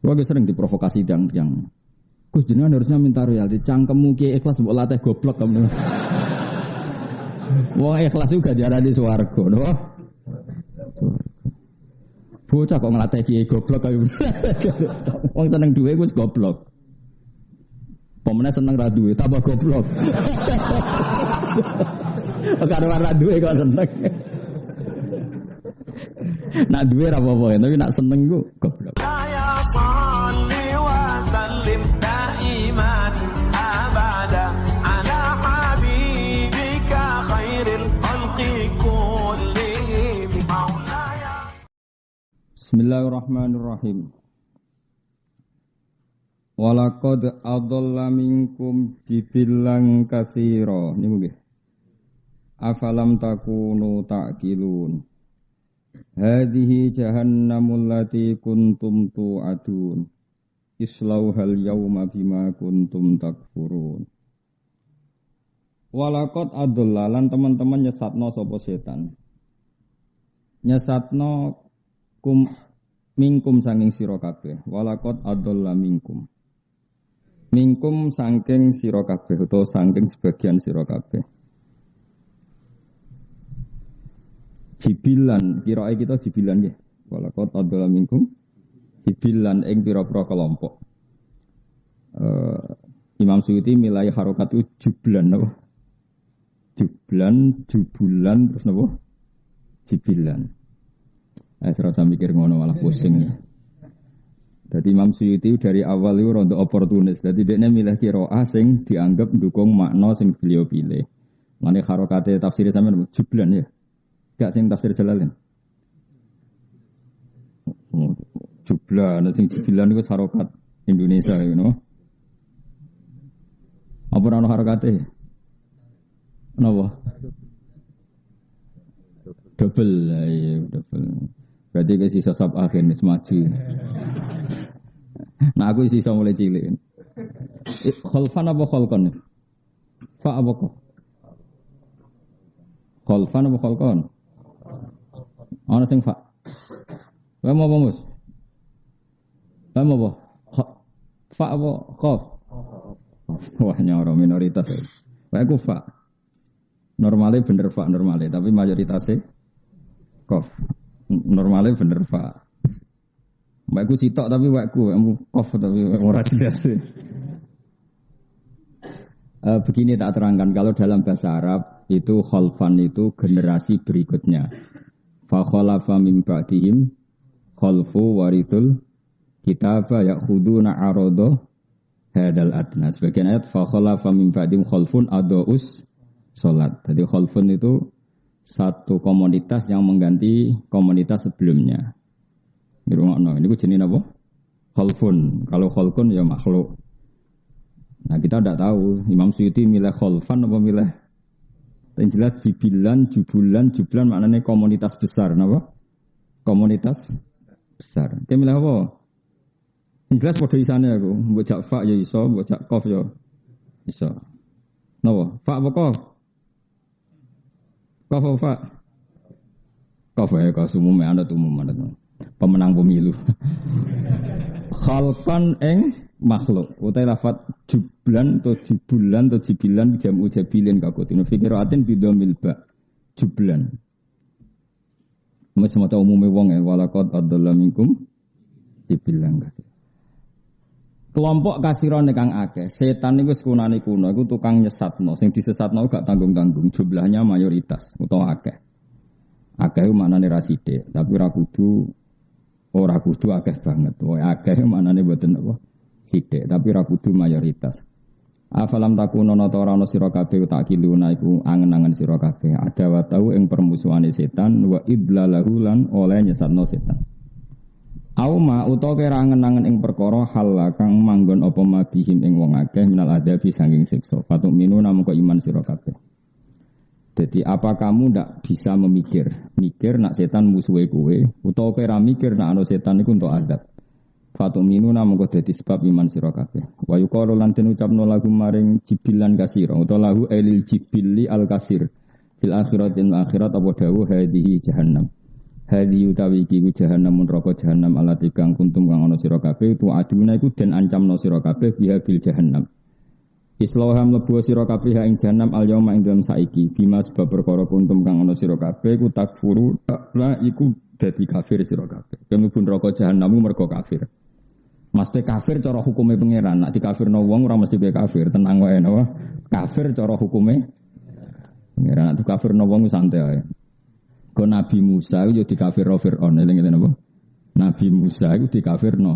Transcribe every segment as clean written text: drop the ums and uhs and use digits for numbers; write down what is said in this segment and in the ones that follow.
Gua sering diprovokasi yang Gus jenengan harusnya minta royalti, cangkemmu ki ikhlas mbok latih goblok kamu. Wong ikhlas juga jarane swarga, no? Bocah kok nglatih ki goblok kaya. Wong seneng duwe wis goblok. Pemene seneng ra duwe tambah goblok. Karo ra duwe kok seneng. Nak duwe ra apa-apa, tapi nak seneng ku goblok. Bismillahirrahmanirrahim. Walaqad adalla minkum jibillan katsira. Niku nggih. Afalam takunu ta'qilun. Hadhihi jahannamul lati kuntum tu'adun. Islauhal yawma bima kuntum takfurun. Walaqad adalla lan teman-teman nyesatno sapa setan. Nyesatno kum minkum saking sira kabeh. Walaqad adalla minkum. Minkum saking sira kabeh utawa saking sebagian sira kabeh. Jibilan, kirae kita jibilan nggih. Walaqad adalla minkum jibilan ing pira-pira kelompok. Imam Suyuti milai harokat itu jublan napa? Jublan, jubulan terus napa? Jibilan. Serasa mikir ngono malah pusing. Jadi Imam Suyuti dari awal itu rontok oportunis. Jadi dia milih qiraah sing dianggap mendukung makna sing beliau pilih. Mane harokate tafsir sampean jublan ya. Gak sing tafsir Jalalain. Jublan sing jibilan iku harokat Indonesia you know. Apa ana harokate? Napa? Double, ya double. Berarti ke sisa sab akhir nih maju. Nah aku sisa mulai cilik. Kholfan apa kholkon? Fa apa kok? Kholfan apa kholkon? Ana sing fa. Wae mau apa, Mus? Wae mau apa? Fa apa khof? Wah nyoro minoritas. Wae aku fa. Normalnya bener fa normalnya, tapi mayoritasnya khof. Normalnya bener Pak. Mbakku sitok tapi wakku kof tapi ora jelas. Begini tak terangkan kalau dalam bahasa Arab itu khalfan itu generasi berikutnya. Fa khalafa min ba'dihim khalfu warithul kitaba ya'khuduna arada hadal adna. Sebagian ayat fa khalafa min ba'dihim khalfun adaus salat. Jadi khalfun itu satu komunitas yang mengganti komunitas sebelumnya. Ini jenis apa? Khalfun. Kalau khalfun ya makhluk. Nah kita tidak tahu. Imam Suyuti milih khalfan apa milih? Yang jelas jibilan, jubulan maknanya komunitas besar. Apa? Komunitas besar. Dia milih apa? Yang jelas pada isanya aku. Bocak fa ya iso, bocak kof ya iso. Napa? Fa apa kof? Kof. Kof ya kau umumnya ada pemenang pemilu. Khalqan ing makhluk. Utai lafat jublan atau jubulan atau jibilan jamu jabilin kakutin. Fikiratin bidomil ba jublan. Mas mata umumnya wong ya walaqad adalla minkum jibilan. Kelompok kasiron kang akeh, setan niku sekunane kuno, iku tukang nyesatno, sing disesatno gak tanggung-tanggung, jumlahnya mayoritas utawa akeh. Akeh maknane ra sithik, tapi ora kudu akeh banget. Wae akeh maknane mboten apa sithik, tapi ora kudu mayoritas. Afalam takunono ta ora ana sira kabeh takiluna iku angen-angen sira kabeh, ada wa tau ing permusuhane setan wa idlalahu lan oleh nyesatno setan. Auma utawa kira angen-angen ing perkara hal kang manggon apa mabihim ing wong akeh minal adabi saking siksa. Fatuk minu namung kok iman sira kabeh. Jadi apa kamu ndak bisa mikir nak setan musuhe kowe utawa kira mikir nak ana setan iku untuk adab. Fatuk minu namung kok dadi sebab iman sira kabeh. Wa yuqalu lan den ucapno lagu maring jibilan kasira utawa lahu elil jibili al kasir. Fil akhirat apa dawuh hadhihi jahannam. hadi utawi iki jahanam neraka jahanam alati kang kuntum kang ana sira kabeh tu aduna iku den ancamno sira kabeh biha bil jahanam. Islaham mlebu sira kabeh ing jahanam al yauma ing dalem saiki bima sebab perkara kuntum kang ana sira kabeh iku takfuru la iku dadi kafir sira kabeh. Mlebu neraka jahanam mergo kafir. Mesti kafir cara hukume pangeran, nek dikafirno wong ora mesti bae kafir, tenang wae napa. Kafir cara hukume pangeran, nek dikafirno wong santai wae. Ko Nabi Musa yo dikafirno Firaun, eling-eling napa? Nabi Musa iku dikafirno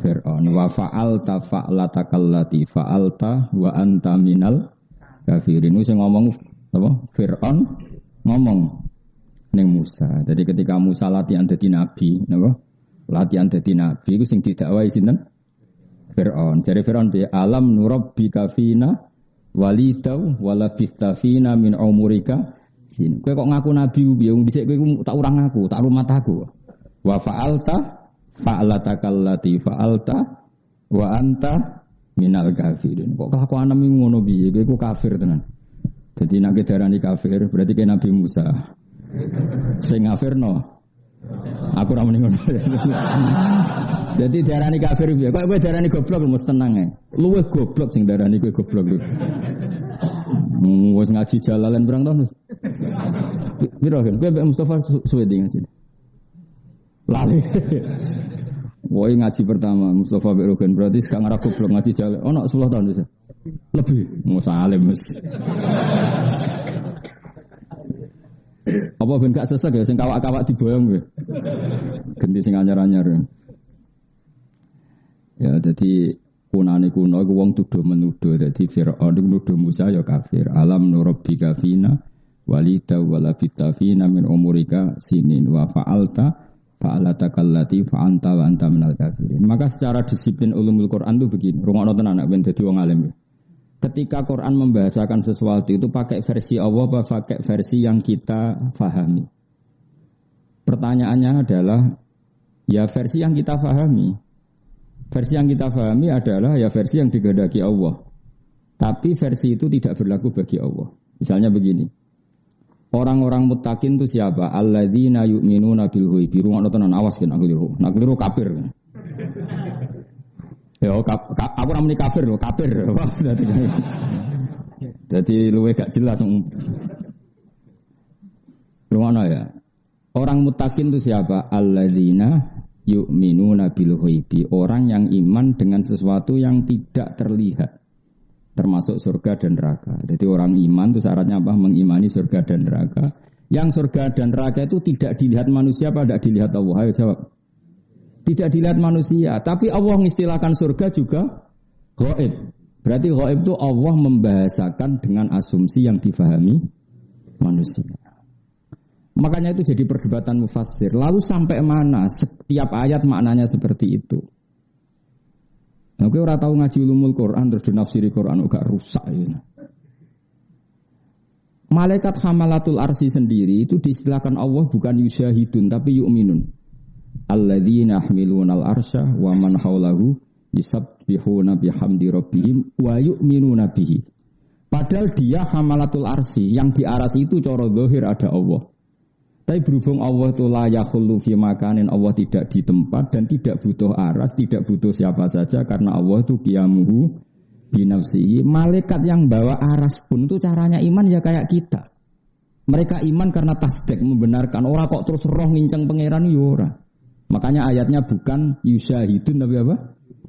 Firaun wa fa'alta fa'latakallati fa'alta wa anta minal kafirin. Sing ngomong apa? Firaun ngomong ning Musa. Jadi ketika Musa latihan dadi nabi, napa? Latihan dadi nabi iku sing didakwahi sinten? Firaun. Jare Firaun bi alam nurabbika fina walidau wala bistafina min umurika sin. Kowe kok ngaku nabi piye? Wong dhisik kowe tak urang aku, tak rumat aku. Wa fa'alta fa'latakallati fa'alta wa anta minal kafirin. Kok kelakuan nemu ngono piye? Kowe ku kafir tenan. Jadi nek darani kafir berarti ke Nabi Musa. Sing kafirno aku ora muni ngono. Jadi darani kafir piye? Kok kowe darani goblok mesti tenang ae. Luwih goblok sing darani kowe goblok lho. Wis ngaji jalalan berang tahun. Piro kan? Kowe Mbak Mustafa suwe di ngaji. Lali. Woi ngaji pertama Mustafa Mbak Rogen berarti sekarang ora goblok ngaji jalan. Ono 10 tahun bisa. Lebih. Musa alim wis. Apa ben gak sesek ya sing kawak-kawak diboyong kowe. Ganti sing anyar-anyar. Ya dadi kunane kuno iku wong tuduh menuduh dadi Firaun nuduh Musa ya kafir. Alam nurabbika fina walida wala bitafina min umurika sinin wa fa'alta fa'alatakallati fa'anta wa anta minal kafirin. Maka secara disiplin ulumul Quran itu begini. Rungokno tenan nek ben dadi wong alim. Ketika Quran membahasakan sesuatu itu pakai versi Allah apa pakai versi yang kita fahami? Pertanyaannya adalah ya versi yang kita fahami. Versi yang kita fahami adalah ya versi yang digandaki Allah. Tapi versi itu tidak berlaku bagi Allah. Misalnya begini. Orang-orang muttaqin itu siapa? Alladzina yu'minuna bil ghaibi. Rungokno tenan awas kan aku liru. Nak liru kafir. Ya aku namanya kafir loh, kafir. Jadi luwe gak jelas. Rungokno ya. Orang muttaqin itu siapa? Alladzina yu'minuna bil ghaibi. Orang yang iman dengan sesuatu yang tidak terlihat. Termasuk surga dan neraka. Jadi orang iman itu syaratnya apa? Mengimani surga dan neraka. Yang surga dan neraka itu tidak dilihat manusia apa tidak dilihat Allah? Ayo jawab. Tidak dilihat manusia. Tapi Allah mengistilahkan surga juga ghaib. Berarti ghaib itu Allah membahasakan dengan asumsi yang difahami manusia. Makanya itu jadi perdebatan mufassir. Lalu sampai mana setiap ayat maknanya seperti itu? Nah, kowe ora tau ngaji ulumul Quran terus dinafsiri Quran gak rusak ya. Malaikat hamalatul arsy sendiri itu diistilahkan Allah bukan yusyahidun tapi yu'minun. Alladzina yahmilunal arsya wa man haulahu yusabbihuna bihamdi rabbihim wa yu'minuna bihi. Padahal dia hamalatul arsy, yang di aras itu cara zahir ada Allah. Tapi berhubung Allah itu la yakhullu fi makanin, Allah tidak di tempat dan tidak butuh aras, tidak butuh siapa saja karena Allah itu qiyamuhu binafsihi. Malaikat yang bawa aras pun itu caranya iman ya kayak kita. Mereka iman karena tasdik, membenarkan. Ora kok terus roh nginceng pangeran ya ora. Makanya ayatnya bukan yusyahidun tapi apa?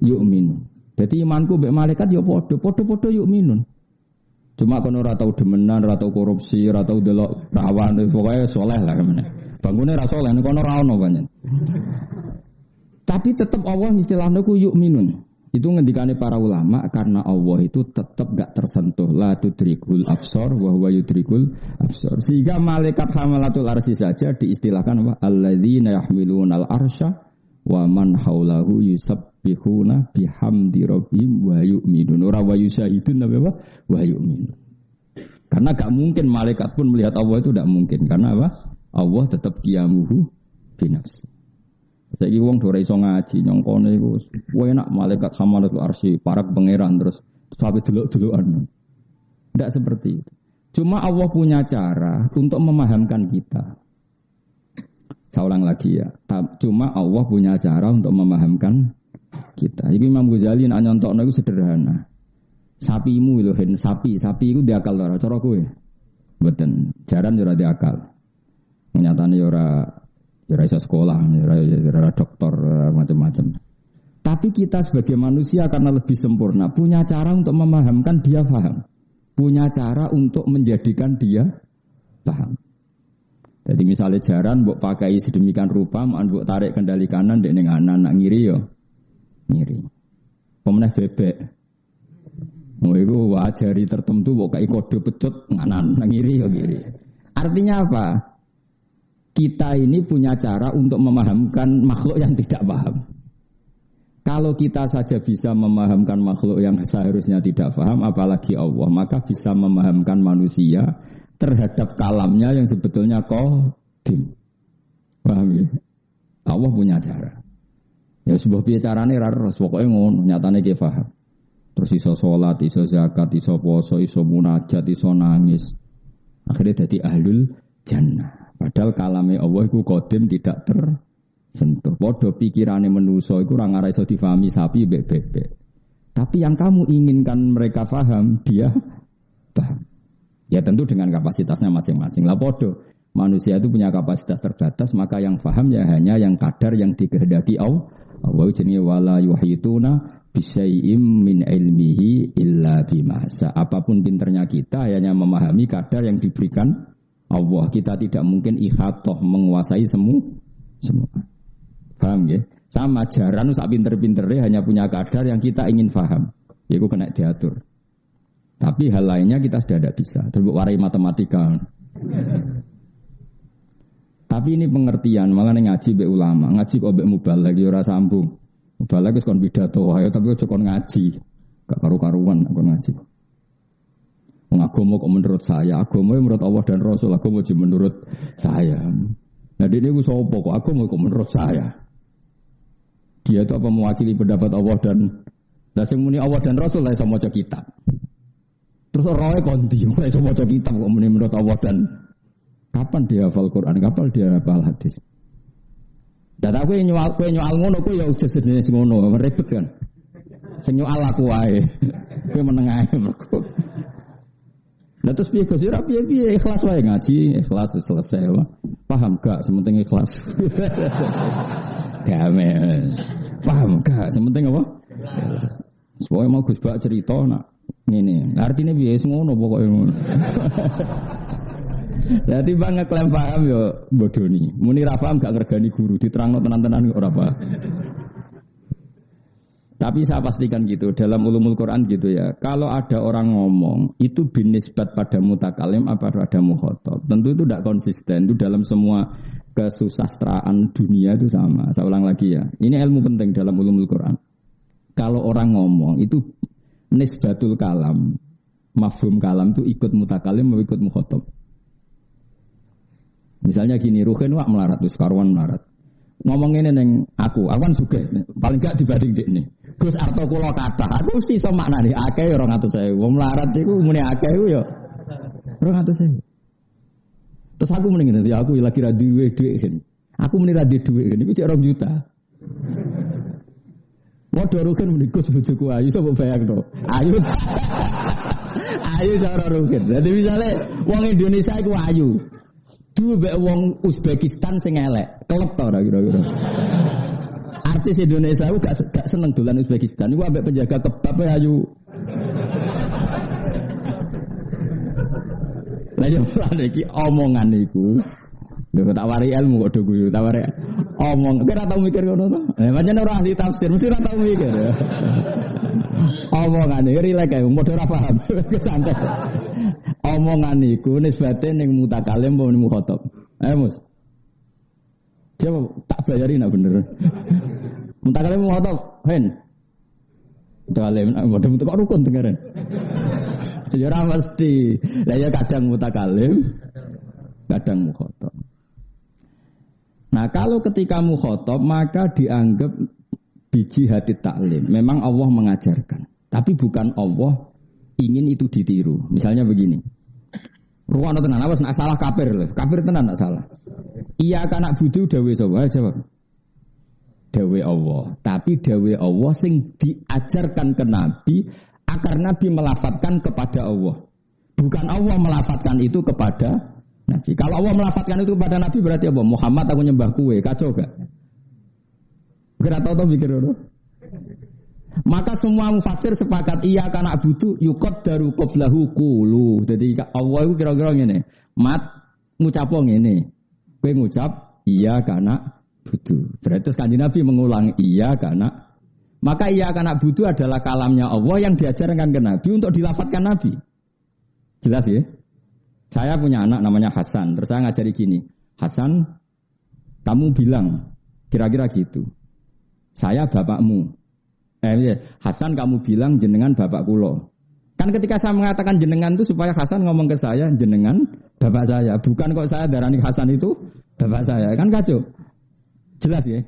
Yu'minun. Jadi imanku mbek malaikat ya padha-padha yu'minun. Cuma kono ora tau demenan, ora tau korupsi, ora tau delok rawan, pokoke saleh lah kemene. Bangune ra saleh, kono ora ono banyak. Tapi tetap Allah istilahnya ku yu'minun. Itu ngendikane para ulama karena Allah itu tetap gak tersentuh. La tudrikul absar wa huwa yudrikul absar. Sehingga malaikat hamalatul arsy saja diistilahkan apa? Alladzina yahmilunal arsya wa man haulahu yusabbihuna bihamdi rabbihim wa yu'minun. Ora wa yusyahidun tapi apa? Wa yu'minun. Karena gak mungkin malaikat pun melihat Allah itu gak mungkin. Karena apa? Allah tetap qiyamuhu binafsi. Saiki wong do ora iso ngaji nyongkone iku enak malaikat hamalatul arsy para pangeran terus sampai delok-delokan. Tidak seperti itu. Cuma Allah punya cara untuk memahamkan kita. Saya ulang lagi ya. Cuma Allah punya cara untuk memahamkan kita. Iku Imam Ghazali nak nyontokno iku sederhana. Sapimu lho, sapi iku diakal ora cara kowe. Mboten, jaran yo ora diakal. Nyatane yo ora iso sekolah, ora dokter, macam-macam. Tapi kita sebagai manusia karena lebih sempurna, punya cara untuk memahamkan dia paham. Punya cara untuk menjadikan dia paham. Jadi misalnya jaran mbok pakai sedemikian rupa, mbok tarik kendali kanan dek ning anan nak ngiri yo. Ngiri. Pemenah bebek. Oh iku wajari tertentu mbok kai kode pecut nganan nak ngiri yo ngiri. Artinya apa? Kita ini punya cara untuk memahamkan makhluk yang tidak paham. Kalau kita saja bisa memahamkan makhluk yang seharusnya tidak paham, apalagi Allah, maka bisa memahamkan manusia terhadap kalamnya yang sebetulnya qadim. Paham ya? Allah punya cara. Ya sebuah piye carane ra terus pokoke ngono, nyatane ki paham. Terus iso salat, iso zakat, iso puasa, iso munajat, iso nangis. Akhirnya jadi ahlul jannah. Padahal kalame Allah iku qadim tidak tersentuh. Padha pikirane manusa iku ora ngara iso difahami sapi mbek bebek. Tapi yang kamu inginkan mereka paham, dia paham. Ya tentu dengan kapasitasnya masing-masing. Lah podo, manusia itu punya kapasitas terbatas, maka yang paham ya hanya yang kadar yang dikehendaki Allah. Allah jenenge wala yuhituna bisyai'im min ilmihi illa bima sa. Apapun pinternya kita hanya memahami kadar yang diberikan Allah. Kita tidak mungkin ihatah menguasai semua. Paham ya? Sama jaran sak pinter-pintere hanya punya kadar yang kita ingin paham. Yaiku kena diatur. Tapi hal lainnya kita sudah tidak bisa. Terbuk warai matematika. Tapi ini pengertian. Malah ngaji be ulama. Ngaji kok be mubaligh ora sambung. Mubaligh wis kon pidato wae tapi ojo kon ngaji. Gak karu-karuan kon ngaji. Wong agama kok menurut saya, agama menurut Allah dan Rasul, agama juga menurut saya. Nah ini ku sapa kok agama kok menurut saya. Dia itu apa mewakili pendapat Allah dan sing muni Allah dan Rasul lah iso maca kitab. Terus roe konti, mulai semua kitab kok menurut Allah dan kapan dia hafal Quran, kapan dia hafal hadis. Dan aku yang nyual ngono, aku ya udah sejenis ngono, ribet kan. Sing nyual aku wae, aku menengah mergo. Lah terus piye Gus? Piye ikhlas wae ngaji, ikhlas selesai. Paham gak? Sementing ikhlas. Gamen. Paham gak? Sementing apa? Supaya mau Gus Bak cerita nak. Ini artinya biasa ngono pokoknya ngono. Jadi bang ngeklaim paham yo bodoni. Muni ra paham gak ngergani guru, diterangno tenan-tenan ora apa. Tapi saya pastikan gitu dalam ulumul Quran gitu ya. Kalau ada orang ngomong itu binisbat pada mutakalim apa pada mukhatab. Tentu itu tidak konsisten. Itu dalam semua kesusastraan dunia itu sama. Saya ulang lagi ya. Ini ilmu penting dalam ulumul Quran. Kalau orang ngomong itu nisbatul kalam, mafhum kalam itu ikut mutakalim atau ikut mukhatab. Misalnya gini, Ruhin wak melarat, terus karuan melarat. Ngomong ini neng aku kan suka, paling gak dibanding dik nih. Gus arto kula kata, aku mesti iso maknane akeh 200.000. Wong melarat iku muni akeh iku ya 200.000. Terus aku mending ngene, aku lagi ra duwe dhuwit. Aku muni ra duwe dhuwit, iku cek 2 juta. Waduh Rukin menikus bojoku ayu sapa bayangno. Ayu. Ayu cara Rukin. Jadi misalnya wong Indonesia iku ayu. Duwe mbek wong Uzbekistan sing elek. Kelep ta ora kira-kira. Artis Indonesia iku gak seneng dolan Uzbekistan. Iku ambek penjaga kebab ayu. Lah yo iki omongan iku. Lho tak wari ilmu kok do guyu, tak wari omong. Kira tau mikir ngono to? Pancen ora ahli tafsir, mesti ora tau mikir. Omongane rilek ae, padha ora paham. Santai. Omongan iku nisbate ning mutakalim apa ning mukhatab. Ayo Mus. Coba tak bayarin nak bener. Mutakalim mukhatab, hen. Mutakalim, modem kok rukun dengaran. Ya ora mesti. Lah ya kadang mutakalim, kadang mukhatab. Nah kalau ketika mukhatab maka dianggap biji hati taklim. Memang Allah mengajarkan. Tapi bukan Allah ingin itu ditiru. Misalnya begini. Ruang tenan awas nak salah kafir. Kafir tenan nak salah. Iya kana budu dawe sapa? Jawab. Dawe Allah. Tapi dawe Allah sing diajarkan ke Nabi agar Nabi melafatkan kepada Allah. Bukan Allah melafatkan itu kepada Nabi. Kalau Allah melafatkan itu kepada Nabi berarti apa? Muhammad aku nyembah kue, kacau gak? Kira tahu mikir dulu. Maka semua mufassir sepakat iya kana butuh yukot daru qoblahu kulu. Jadi Allah itu kira-kira ngene. Mat ngucap ngene. Kowe ngucap iya kana butuh. Berarti Kanjeng Nabi mengulang iya kana. Maka iya kana butuh adalah kalamnya Allah yang diajarkan ke Nabi untuk dilafatkan Nabi. Jelas ya? Saya punya anak namanya Hasan. Terus saya ngajari gini. Hasan, kamu bilang kira-kira gitu. Saya bapakmu. Hasan kamu bilang jenengan bapak kulo. Kan ketika saya mengatakan jenengan itu supaya Hasan ngomong ke saya jenengan bapak saya. Bukan kok saya darani Hasan itu bapak saya. Kan kacau. Jelas ya?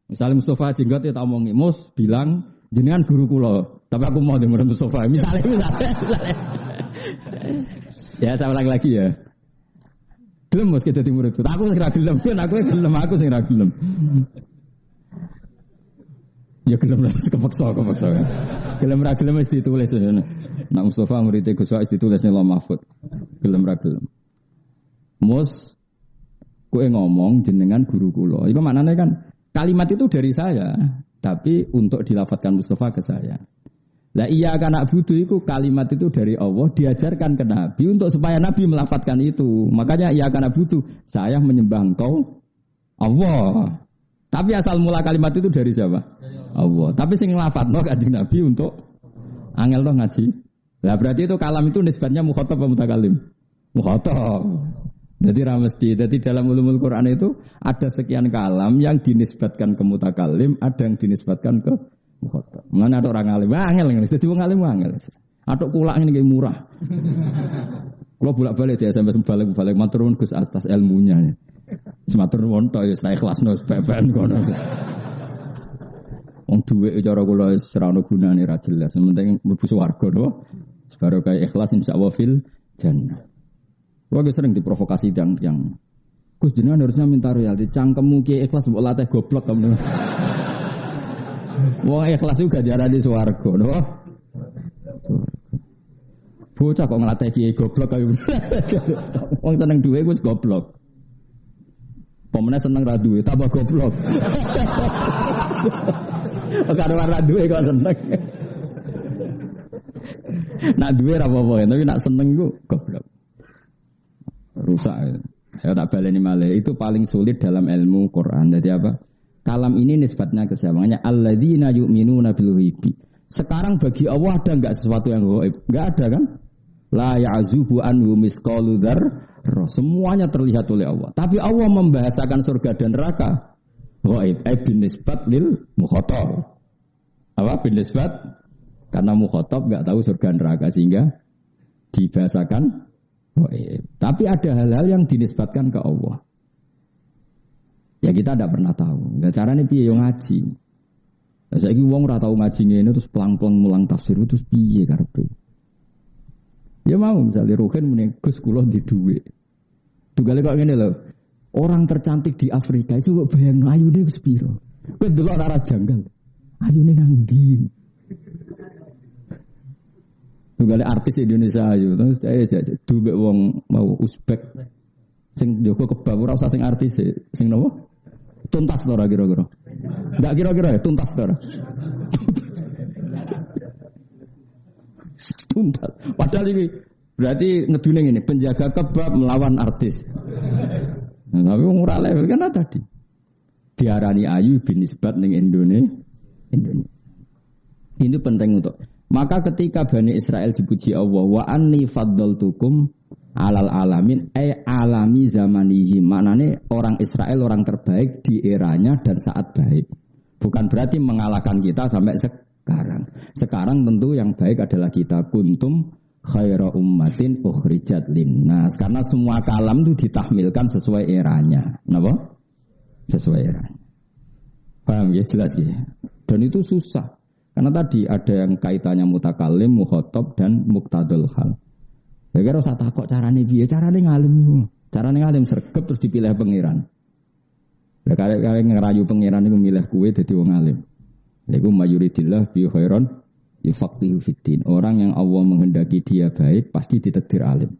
Misalnya Mustafa Jenggot ya tak omongi. Mus bilang jenengan guru kulo. Tapi aku mau dengerin Mustafa. Misalnya. Ya saya ulang lagi ya. Gelem Mus kita timur itu. Aku sing ra gelem. Aku sing ra gelem. Ya gelem lah, kepeksa. Gelem ra gelem wis ditulis ya. Nak Mustafa murid Gus Wais ditulis ning Lauh Mahfud. Gelem ra gelem. Mus kowe ngomong jenengan guru kula. Iku maknane kan kalimat itu dari saya, tapi untuk dilafatkan Mustafa ke saya. Lah iya kana budu itu kalimat itu dari Allah diajarkan ke Nabi untuk supaya Nabi melafatkan itu. Makanya iya kana budu, saya menyembah engkau Allah. Tapi asal mula kalimat itu dari siapa? Allah. Tapi sing nglafatno Kanjeng Nabi untuk angel to ngaji. Lah berarti itu kalam itu nisbatnya mukhatab atau mutakalim? Mukhatab. Jadi ra mesti. Jadi dalam ulumul Quran itu ada sekian kalam yang dinisbatkan ke mutakalim, ada yang dinisbatkan ke mukhatab. Mana ada orang alim, angel ngene. Dadi wong alim angel. Atuk kulak ngene iki murah. Kalau bolak-balik dia sampai balik matur nuwun Gus atas ilmunya. Sematur nuwun tok ya ikhlasno sebeben kono. Wong dhuwit cara kula wis ora ono gunane ra jelas. Penting mlebu swarga to. Sebaro kaya ikhlas insyaallah fil jannah. Kula sering diprovokasi yang Gus jenengan harusnya minta royalti. Cangkemmu ki ikhlas mbok latih goblok kamu. Wong ikhlas juga jarane di swarga to. Bocah kok nglatih ki goblok kaya. Wong seneng duwe wis goblok. Pemene seneng ra duwe tambah goblok. Karo ora duwe kok seneng. Nak duwe ra apa-apa, tapi nak seneng ku goblok. Rusak. Ya tak baleni malih. Itu paling sulit dalam ilmu Quran. Jadi apa? Kalam ini nisbatnya ke siapa? Makanya alladzina yu'minuna bil ghaibi. Sekarang bagi Allah ada enggak sesuatu yang gaib? Enggak ada kan? La ya'zubu anhu misqalu dzarrah. Semuanya terlihat oleh Allah. Tapi Allah membahasakan surga dan neraka gaib. Bin nisbat lil mukhatab. Apa bin nisbat? Karena mukhatab enggak tahu surga neraka sehingga dibahasakan gaib. Tapi ada hal-hal yang dinisbatkan ke Allah. Ya kita tidak pernah tahu. Ya caranya piye yo ngaji. Saiki wong ora tau ngaji ngene terus pelang-pelang mulang tafsir terus piye karepe? Ya mau misalnya Ruhin muni Gus kula di dhuwit. Tugale kok ngene lho. Orang tercantik di Afrika itu kok bayangno ayune wis piro. Kowe delok ora janggal. Ayune nang ndi? Tugale artis Indonesia ayu terus dhuwit wong mau Uzbek sing njogo kebab ora usah sing artis sing nopo? Tuntas to ora kira-kira. Enggak kira-kira ya tuntas to ora. Tuntas. Padahal ini berarti ngedune ngene, penjaga kebab melawan artis. Nah, tapi wong ora level kan tadi. Diarani ayu bin nisbat ning Indonesia. Ini penting untuk. Maka ketika Bani Israel dipuji Allah, wa anni faddaltukum alal alamin alami zamanihi. Maknane orang Israel orang terbaik di eranya dan saat baik. Bukan berarti mengalahkan kita sampai sekarang. Sekarang tentu yang baik adalah kita kuntum khaira ummatin ukhrijat linnas. Karena semua kalam itu ditahmilkan sesuai eranya. Napa? Sesuai eranya. Paham ya jelas ya. Dan itu susah. Karena tadi ada yang kaitannya mutakalim, mukhatab dan muqtadul hal. Ya kira usah takok carane piye, carane ngalim iku. Carane ngalim sregep terus dipilih pangeran. Lah karek ngerayu pangeran iku milih kowe dadi wong alim. Lha iku mayuridillah bi khairan yufaqihu fiddin. Orang yang Allah menghendaki dia baik pasti ditakdir alim.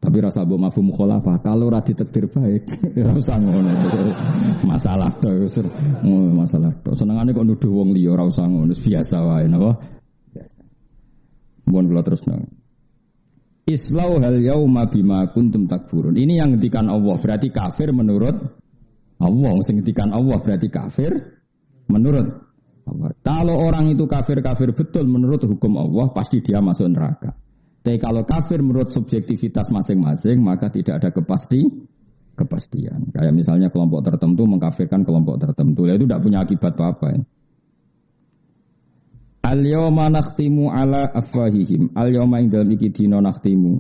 Tapi rasa mbok mafhum mukhalafah kalau ora ditakdir baik ora usah ngono. Masalah to masalah to. Senengane kok nuduh wong liya ora usah ngono, biasa wae napa? Biasa. Mun kula terusno. Islau hal yauma bima kuntum takfurun. Ini yang ngendikan Allah, berarti kafir menurut Allah. Sing ngendikan Allah berarti kafir menurut Allah. Kalau orang itu kafir-kafir betul menurut hukum Allah, pasti dia masuk neraka. Tapi kalau kafir menurut subjektivitas masing-masing, maka tidak ada kepastian. Kayak misalnya kelompok tertentu mengkafirkan kelompok tertentu, itu tidak punya akibat apa-apa. Ya. Al-yawma nakhtimu ala afwahihim. Al-yawma ing dalam iki dina nakhtimu.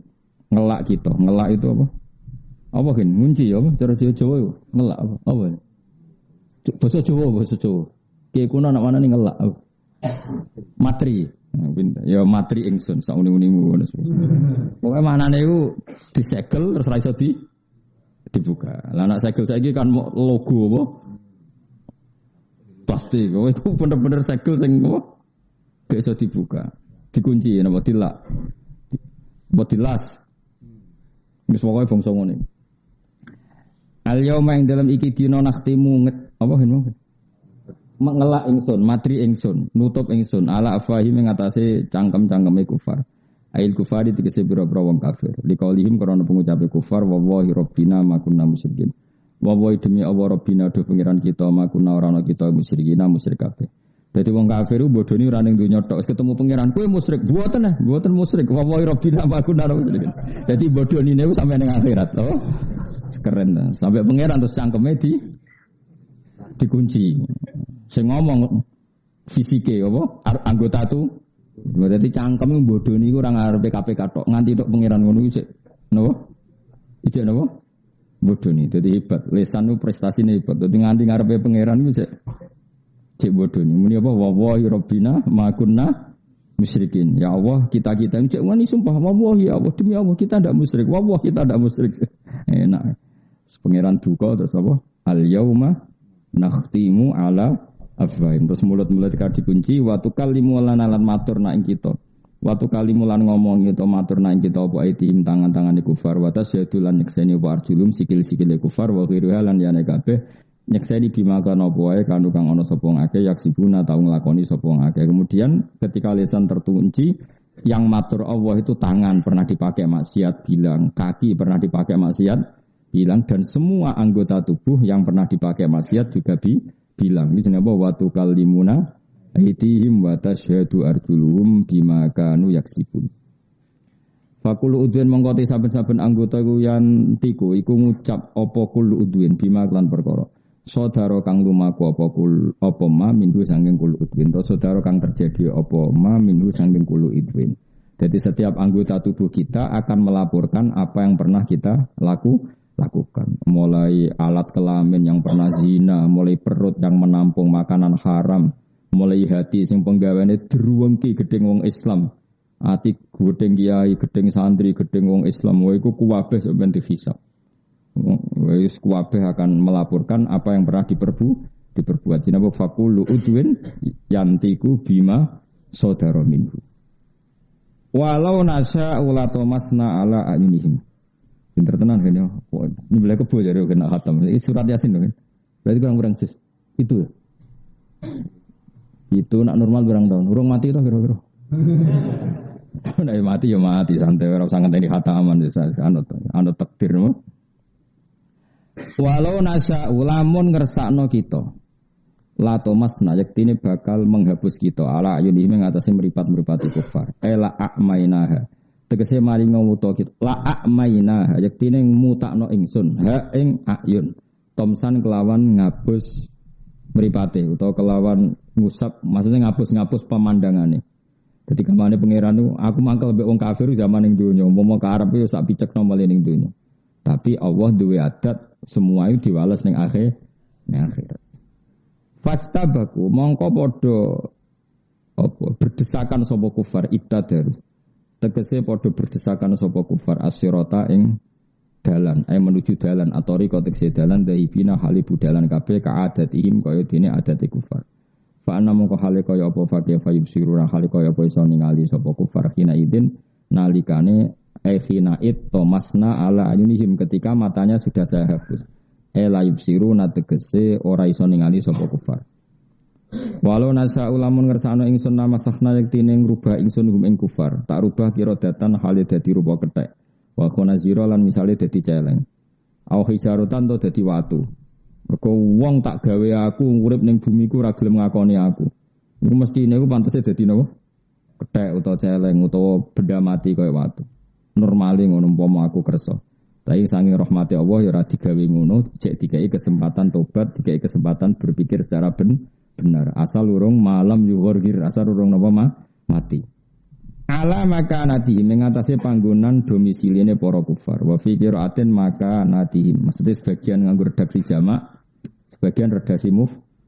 Ngelak kita. Ngelak itu apa? Apa kan? Ngunci apa? Cara Jawa itu. Ngelak apa? Apa? Bahasa Jawa. Kayak kuno anak mana nih ngelak apa? Matri. Ya matri ingsun sak uni-unimu ngono. Pokoke manane iku disegel terus ra iso dibuka. Lah nek segel saiki kan logo apa? Pasti kowe iku bener-bener segel sing apa? Gak iso dibuka. Dikunci napa dilak. Mbok dilas. Wis pokoke bangsa ngene. Al yauma ing dalam iki dina nakhtimu apa hen mengelak ingsun, matri ingsun, nutup ingsun ala afahim ing atase cangkem-cangkeme kufar. Ail kufari tegese pira-pira wong kafir. Liqaulihim karena pengucape kufar wallahi rabbina ma kunna musyrikin. Wallahi demi Allah rabbina do pengiran kita ma kunna ora ana kita musyrikin musyrik kabeh. Dadi wong kafir bodoni ora ning donya tok, ketemu pengiran kowe musyrik. Mboten musyrik. Wallahi rabbina ma kunna musyrikin. Dadi bodonine sampai ning akhirat. Oh. Keren. Sampai pengiran terus cangkeme dikunci. Sing ngomong fisike apa anggota tu berarti cangkem bodoni iku ora ngarepe KPK tok nganti tok pangeran ngono iki napa iki napa bodoni dadi hebat lesan ku prestasine hebat dadi nganti ngarepe pangeran iku cek bodoni muni apa wallahi rabbina ma kunna musyrikin ya Allah kita cek wani sumpah wallahi ya Allah demi Allah kita ndak musyrik wallahi kita ndak musyrik enak pangeran duka terus apa al yauma nakhtimu ala afwahim terus mulut-mulut ka dikunci watu kalimu lan matur nak ing kita watu kalimu lan ngomong kita matur nak ing kita apa aitihim tangan-tangane kufar wa tasyadu lan nyekseni apa arjulum sikil-sikile kufar wa ghiruha lan yane kabeh nyekseni bima kana apa wae kanu kang ana sapa ngake yaksibuna tau nglakoni sapa ngake kemudian ketika lisan terkunci yang matur Allah itu tangan pernah dipakai maksiat bilang kaki pernah dipakai maksiat bilang dan semua anggota tubuh yang pernah dipakai maksiat juga bilang ini jenenge apa watu kalimuna aitihim wa tasyhadu arjuluhum bima kanu yaksibun. Fakulu udwin mengkoti saben-saben anggota iku yan tiku iku ngucap apa kul udwin bima lan perkara. Saudara kang lumaku apa ma minhu saking kul udwin. To saudara kang terjadi apa ma minhu saking kul udwin. Jadi setiap anggota tubuh kita akan melaporkan apa yang pernah kita lakukan. Mulai alat kelamin yang pernah zina, mulai perut yang menampung makanan haram, mulai hati sing penggaweane druwengki gedeng wong Islam, ati gedeng kiai, gedeng santri, gedeng wong Islam, wae iku kuwabeh sampeyan dihisab. Wis kuwabeh akan melaporkan apa yang pernah diperbuat. Jenenge fakulu udwin yantiku bima saudara minhu. Walau nasa ulatomasna ala ayunihim. Pinter tenan kan ya. Ini boleh kebo jadi kena khatam. Ini surat Yasin kan. Berarti kurang jus. Itu. Itu nak normal berang tahun. Urung mati itu kira-kira. Nek mati ya mati santai ora usah ngenteni khataman anut takdir. Walau nasa ulamun ngersakno kita. La Thomas na yektine bakal menghapus kita ala ayuni mengatasi meripat-meripati kufar. Ela a'mainaha. Tegese mari ngawuta kita la a'maina yektine mutakno ingsun ha ing ayun tomsan kelawan ngapus mripate utawa kelawan ngusap maksudnya ngapus pemandangane ketika mane pangeran aku mangkel mbek wong kafir zaman ning donya umpama karep yo sak picekno male ning donya tapi Allah duwe adat semua itu diwales ning akhirat fastabaku mongko padha apa berdesakan sapa kufar ibtadaru tegese padha berdesakan sapa kufar asyirata ing dalan menuju dalan atau rikotik sedalan dahibina halibu dalan kabeh kaadatihim kaya dene adate kufar fa ana mongko hale kaya apa fakih fayub siruna hale kaya apa iso ningali sapa kufar hina idin nalikane khina it tomasna ala ayunihim ketika matanya sudah saya hapus layub siruna tegese ora iso ningali sapa kufar walau nasa ulamun ngersano ingsun namasahna yektine ngrubah ingsun hum ing kufar tak rubah kira datan hale dadi rupa kethek wa khonazira lan misale dadi celeng au hijarotan to dadi watu mergo wong tak gawe aku urip ning bumi ku ora gelem ngakoni aku iku mesti niku pantese dadi napa kethek utawa celeng utawa benda mati kaya watu normale ngono umpama aku kersa tapi saking rahmati Allah ya ora digawe ngono cek dikai kesempatan tobat dikai kesempatan berpikir secara benar asal urung malam yughir asal urung napa mati ala maka natihim mengatasi panggonan domisiline para kufar wa fi qiraatin maka natihim maksudnya sebagian nganggo redaksi jamak sebagian redaksi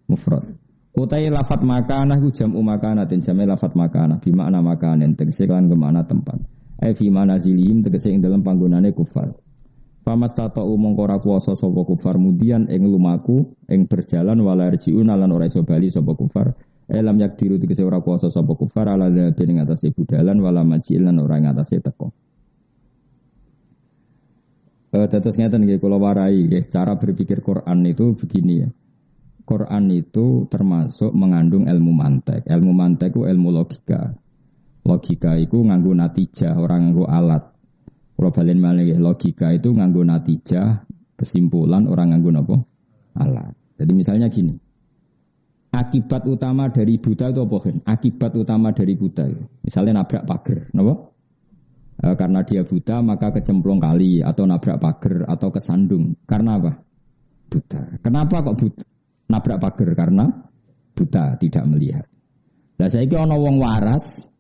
mufrad utai lafat makanah ku jam'u makanatin jame lafat makanah bi makna makanen tegese kan ke makna tempat fi manazilihim tegese ing dalam panggonane kufar famastata mongko ora kuwasa sapa kufar mudian ing lumaku ing berjalan walarjiun lan ora iso bali sapa kufar lam yakdiru tegese ora kuwasa sapa kufar ala ing atase budalan wala majil lan ora ing atase teko. Dados ngeten nggih kula warai nggih cara berpikir Quran itu begini ya. Quran itu termasuk mengandung ilmu mantek. Ilmu mantek itu ilmu logika. Logika itu nganggo natijah, ora nganggo alat. Kula balen malih logika itu nganggo natijah, kesimpulan orang nganggo napa? Alat. Jadi misalnya gini. Akibat utama dari buta itu apa kan? Akibat utama dari buta itu. Misalnya nabrak pagar, napa? Karena dia buta maka kecemplung kali atau nabrak pagar atau kesandung. Karena apa? Buta. Kenapa kok buta? Nabrak pagar karena buta, tidak melihat. Lah saiki ana wong waras,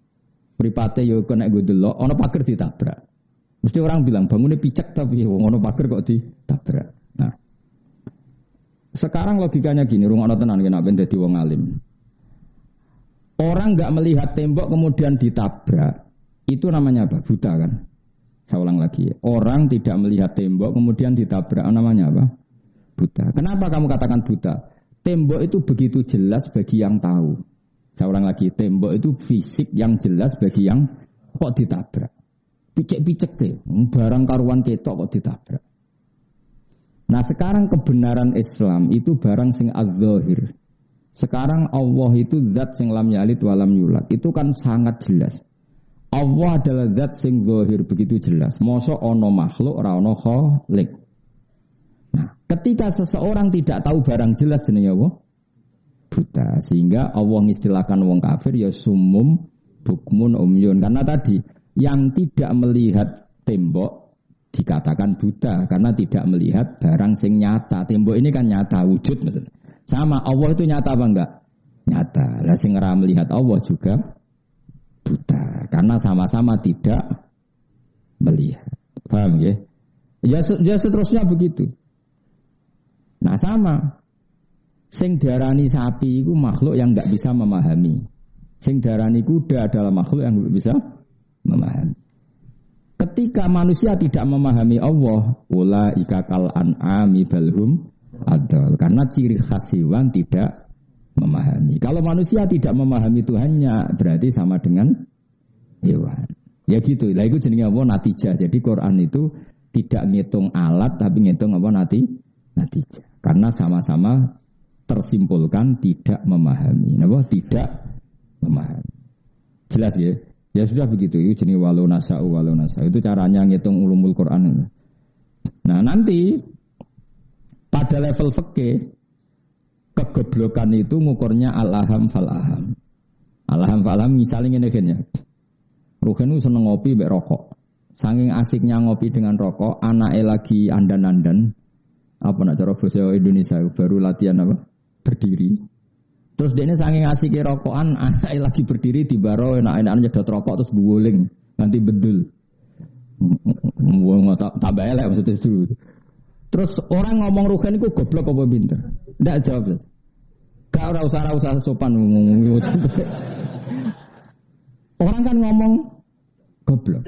mripate yo kena nggo delok, ana pagar ditabrak. Mesti orang bilang bangunnya picek tapi wong ana pagar kok ditabrak. Nah, sekarang logikanya gini, rungokno tenan nek ben dadi wong alim. Orang enggak melihat tembok kemudian ditabrak, itu namanya apa? Buta kan? Saya ulang lagi. Orang tidak melihat tembok kemudian ditabrak, namanya apa? Buta. Kenapa kamu katakan buta? Tembok itu begitu jelas bagi yang tahu. Saya ulang lagi, tembok itu fisik yang jelas bagi yang kok ditabrak. Picek-picek deh, barang karuan ketok kok ditabrak. Nah sekarang kebenaran Islam itu barang sing az-zahir. Sekarang Allah itu zat sing lam yalid wa lam yulad. Itu kan sangat jelas. Allah adalah zat sing zahir begitu jelas. Mosok ono makhluk ora ono khaliq. Nah, ketika seseorang tidak tahu barang jelas jenenge apa? Buta. Sehingga Allah ngistilahkan wong kafir ya sumum bukmun umyun. Karena tadi yang tidak melihat tembok dikatakan buta karena tidak melihat barang sing nyata. Tembok ini kan nyata wujud maksudnya. Sama Allah itu nyata apa enggak? Nyata. Lah sing ora melihat Allah juga buta karena sama-sama tidak melihat. Paham ya? Ya seterusnya begitu. Nah sama. Sing darani sapi itu makhluk yang enggak bisa memahami. Sing darani kuda adalah makhluk yang enggak bisa memahami. Ketika manusia tidak memahami Allah, ulaika kal an'ami balhum adal. Karena ciri khas hewan tidak memahami. Kalau manusia tidak memahami Tuhannya, berarti sama dengan hewan. Ya gitu. Lah itu jenenge apa? Natijah. Jadi Quran itu tidak ngitung alat, tapi ngitung apa natijah. Karena sama-sama tersimpulkan tidak memahami. Napa? Tidak memahami. Jelas ya? Ya sudah begitu, itu jenis walau nasa'u. Itu caranya ngitung ulumul Quran. Nah nanti pada level fikih kegoblokan itu ngukurnya al-aham fal-aham. Al-aham fal-aham misalnya ngene ya. Ruhen itu seneng ngopi mbek rokok. Saking asiknya ngopi dengan rokok, anaknya lagi andan-andan. Apa nak cara bahasa Indonesia baru latihan apa? Berdiri. Terus dia ini saking asik rokokan, anaknya lagi berdiri di baro, enak-enak nyedot rokok terus guling, nanti bedul. Tambah elek maksudnya dulu. Terus orang ngomong Ruhen itu goblok apa pinter? Tidak jawab. Gak usah sopan ngomong. Orang kan ngomong goblok.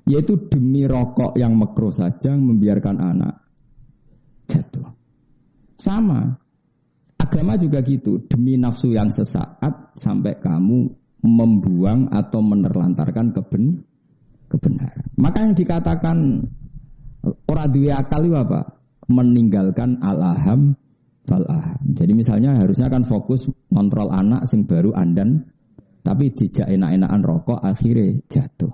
Yaitu demi rokok yang makruh saja membiarkan anak jatuh. Sama. Agama juga gitu, demi nafsu yang sesaat sampai kamu membuang atau menerlantarkan kebenaran. Maka yang dikatakan ora duwe akal itu apa? Meninggalkan al-aham fal-aham. Jadi misalnya harusnya kan fokus kontrol anak sing baru andan, tapi dijak enak-enakan rokok akhirnya jatuh.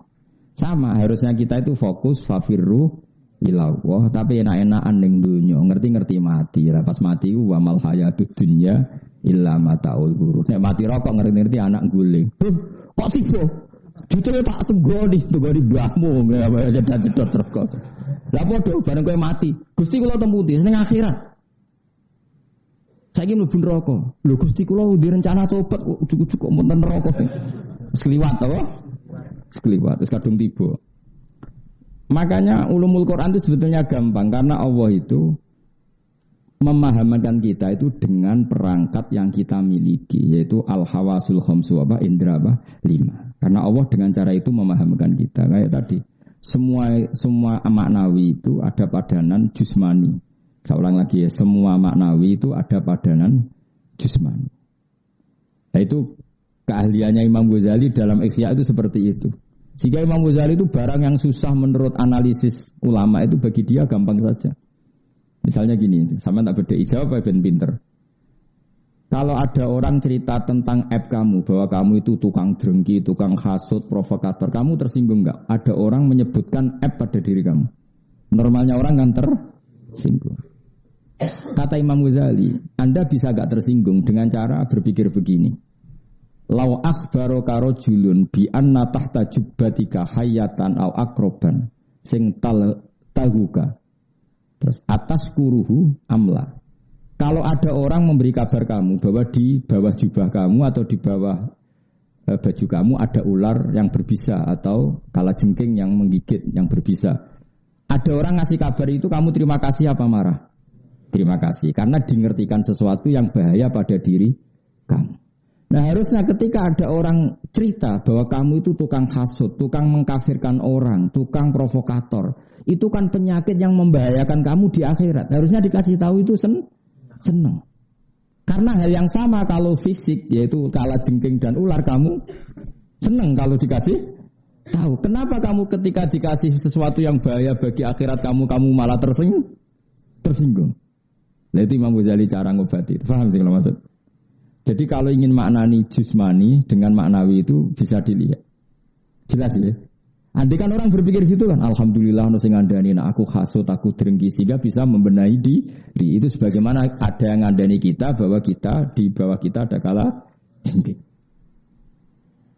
Sama, harusnya kita itu fokus fafirru ilallah, tapi enak-enakan ning dunya, ngerti-ngerti mati. Lah pas mati ku wa mal hayatud dunya illa mataul ghurur. Nek mati rokok ngerti-ngerti anak guling. Kok sifo? Jutune tak tunggoni mbahmu jedot rokok. Lah padha bareng kowe mati. Gusti kula temputi ning akhirat. Saiki mlebu neraka. Lho Gusti kula di rencana tobat kok ujug-ujug kok mboten neraka. Wis kliwat to? Wis kliwat, wis kadung tiba. Makanya ulumul Quran itu sebetulnya gampang karena Allah itu memahamkan kita itu dengan perangkat yang kita miliki, yaitu al-hawasul khamsu indra 5. Karena Allah dengan cara itu memahamkan kita kayak tadi. Semua maknawi itu ada padanan jusmani. Saya ulang lagi ya, semua maknawi itu ada padanan jusmani. Nah, itu keahliannya Imam Ghazali dalam Ihya itu seperti itu. Jika Imam Ghazali itu barang yang susah menurut analisis ulama itu bagi dia gampang saja. Misalnya gini, sama tak beda jawab ben pinter. Kalau ada orang cerita tentang aib kamu, bahwa kamu itu tukang drengki, tukang hasut, provokator, kamu tersinggung enggak? Ada orang menyebutkan aib pada diri kamu. Normalnya orang kan tersinggung. Kata Imam Ghazali, Anda bisa enggak tersinggung dengan cara berpikir begini. Lau akhbaro karo julun bi anna tahta jubbatika hayatan au akroban sing tahuka. Terus atas kuruhu amla. Kalau ada orang memberi kabar kamu bahwa di bawah jubah kamu atau di bawah baju kamu ada ular yang berbisa atau kalajengking yang menggigit yang berbisa. Ada orang ngasih kabar itu, kamu terima kasih apa marah? Terima kasih karena dingertikan sesuatu yang bahaya pada diri kamu. Nah harusnya ketika ada orang cerita bahwa kamu itu tukang hasut, tukang mengkafirkan orang, tukang provokator, itu kan penyakit yang membahayakan kamu di akhirat. Harusnya dikasih tahu itu senang. Karena hal yang sama kalau fisik, yaitu kalajengking dan ular, kamu senang kalau dikasih tahu. Kenapa kamu ketika dikasih sesuatu yang bahaya bagi akhirat kamu malah tersinggung? Nah itu Imam Ghazali cara ngobati. Paham sih kalau maksud? Jadi kalau ingin maknani jusmani dengan maknawi itu bisa dilihat. Jelas ya? Andai kan orang berpikir gitu kan, alhamdulillah ono sing ngandani aku hasut, aku drengki, sehingga bisa membenahi diri. Itu sebagaimana ada yang ngandani kita bahwa kita di bawah kita ada kala jengking.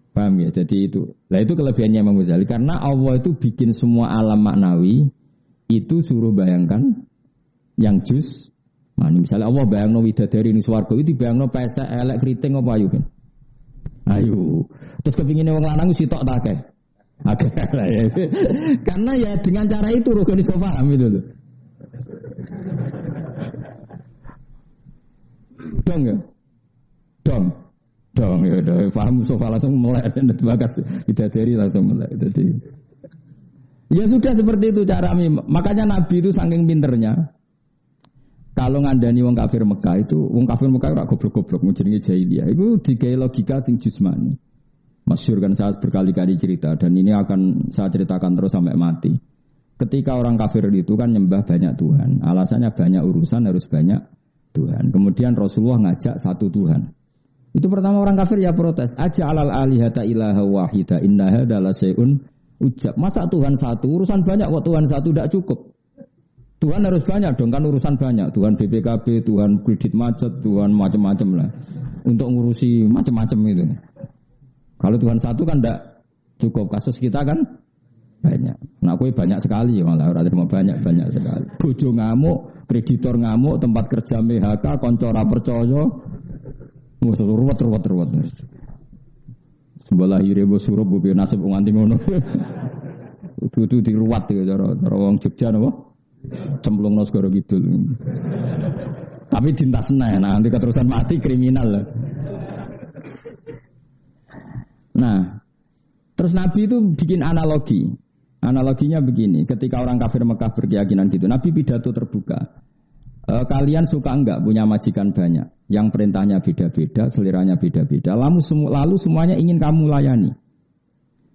Paham ya? Jadi itu. Lah itu kelebihannya Imam Ghazali karena Allah itu bikin semua alam maknawi itu suruh bayangkan yang jus. Nah, misalnya Allah bayangno widadari ini swarga itu bayangno pesek elek kriting apa ayu kan? Ayo. Terus kepingine wong lanang sitok ta akeh. Akeh lah ya. Karena ya dengan cara itu roh iso paham itu loh. Dong ya. Dong ya udah paham sofa langsung melek dan bagas widadari langsung melek jadi. Ya sudah seperti itu cara makanya Nabi itu saking pinternya. Kalau ngandani wong kafir Mekah itu, wong kafir Mekah ora goblok-goblok jenenge jahiliyah. Iku digawe logika sing jusmani. Masyhur kan saya berkali-kali cerita dan ini akan saya ceritakan terus sampai mati. Ketika orang kafir itu kan nyembah banyak Tuhan, alasannya banyak urusan harus banyak Tuhan. Kemudian Rasulullah ngajak satu Tuhan. Itu pertama orang kafir ya protes, aja alal alihata ilaha wahida inna hadza la syai'un ujab. Masa Tuhan satu, urusan banyak kok Tuhan satu tidak cukup. Tuhan harus banyak dong kan urusan banyak. Tuhan BPKB, Tuhan kredit macet, Tuhan macam-macam lah. Untuk ngurusi macam-macam itu. Kalau Tuhan satu kan tidak cukup. Kasus kita kan banyak. Nah aku banyak sekali malah orang terima banyak sekali. Bojo ngamuk, kreditor ngamuk, tempat kerja PHK, konco ora percaya. Wes ruwet. Sebelah hire bos surup bu nasib nganti ngono. Itu diruwat ya cara wong Jogja napa? Cemplung Segara Kidul. Tapi dintas nanti keterusan mati kriminal lah. Nah, terus Nabi itu bikin analogi. Analoginya begini, ketika orang kafir Mekah berkeyakinan gitu, Nabi pidato terbuka. Kalian suka enggak punya majikan banyak, yang perintahnya beda-beda, seliranya beda-beda, lalu semuanya ingin kamu layani.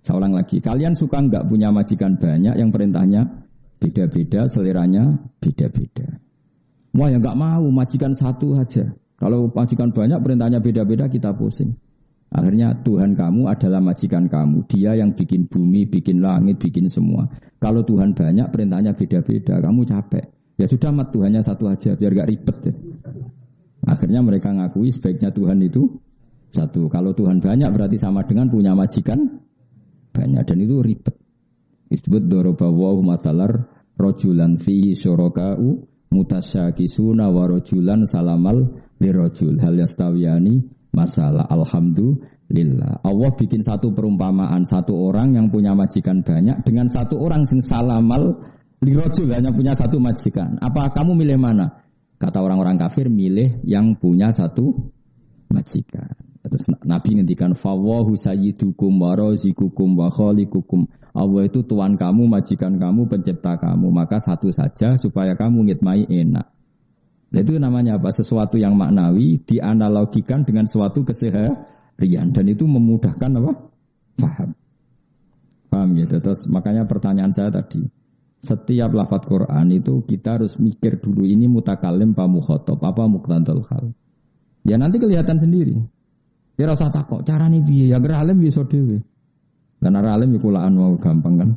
Saya ulang lagi, kalian suka enggak punya majikan banyak, yang perintahnya beda-beda, seliranya beda-beda. Wah ya enggak mau, majikan satu aja. Kalau majikan banyak, perintahnya beda-beda, kita pusing. Akhirnya Tuhan kamu adalah majikan kamu. Dia yang bikin bumi, bikin langit, bikin semua. Kalau Tuhan banyak, perintahnya beda-beda. Kamu capek. Ya sudah, mat Tuhannya satu aja, biar gak ribet. Ya. Akhirnya mereka ngakui sebaiknya Tuhan itu satu. Kalau Tuhan banyak berarti sama dengan punya majikan banyak. Dan itu ribet. Disebut dorobawahu matalar rojulan fihi syuroka'u mutasyakisuna wa rojulan salamal lirojul. Hal yastawiyani masalah. Alhamdulillah. Allah bikin satu perumpamaan, satu orang yang punya majikan banyak dengan satu orang sing salamal lirojul, hanya punya satu majikan. Apa kamu milih mana? Kata orang-orang kafir, milih yang punya satu majikan. Terus Nabi ngendikan fawahu sayyidukum wa razikukum wa khaliqukum. Allah itu tuan kamu, majikan kamu, pencipta kamu. Maka satu saja supaya kamu ngitmai enak. Itu namanya apa? Sesuatu yang maknawi dianalogikan dengan suatu keseharian dan itu memudahkan apa? Paham gitu. Terus makanya pertanyaan saya tadi, setiap lafaz Quran itu kita harus mikir dulu ini mutakalim apa mukhatab, apa muqtadal hal. Ya nanti kelihatan sendiri. Ya rasa takok carane piye? Ya alim iso dhewe. Lan alim iku kulaan wae gampang kan.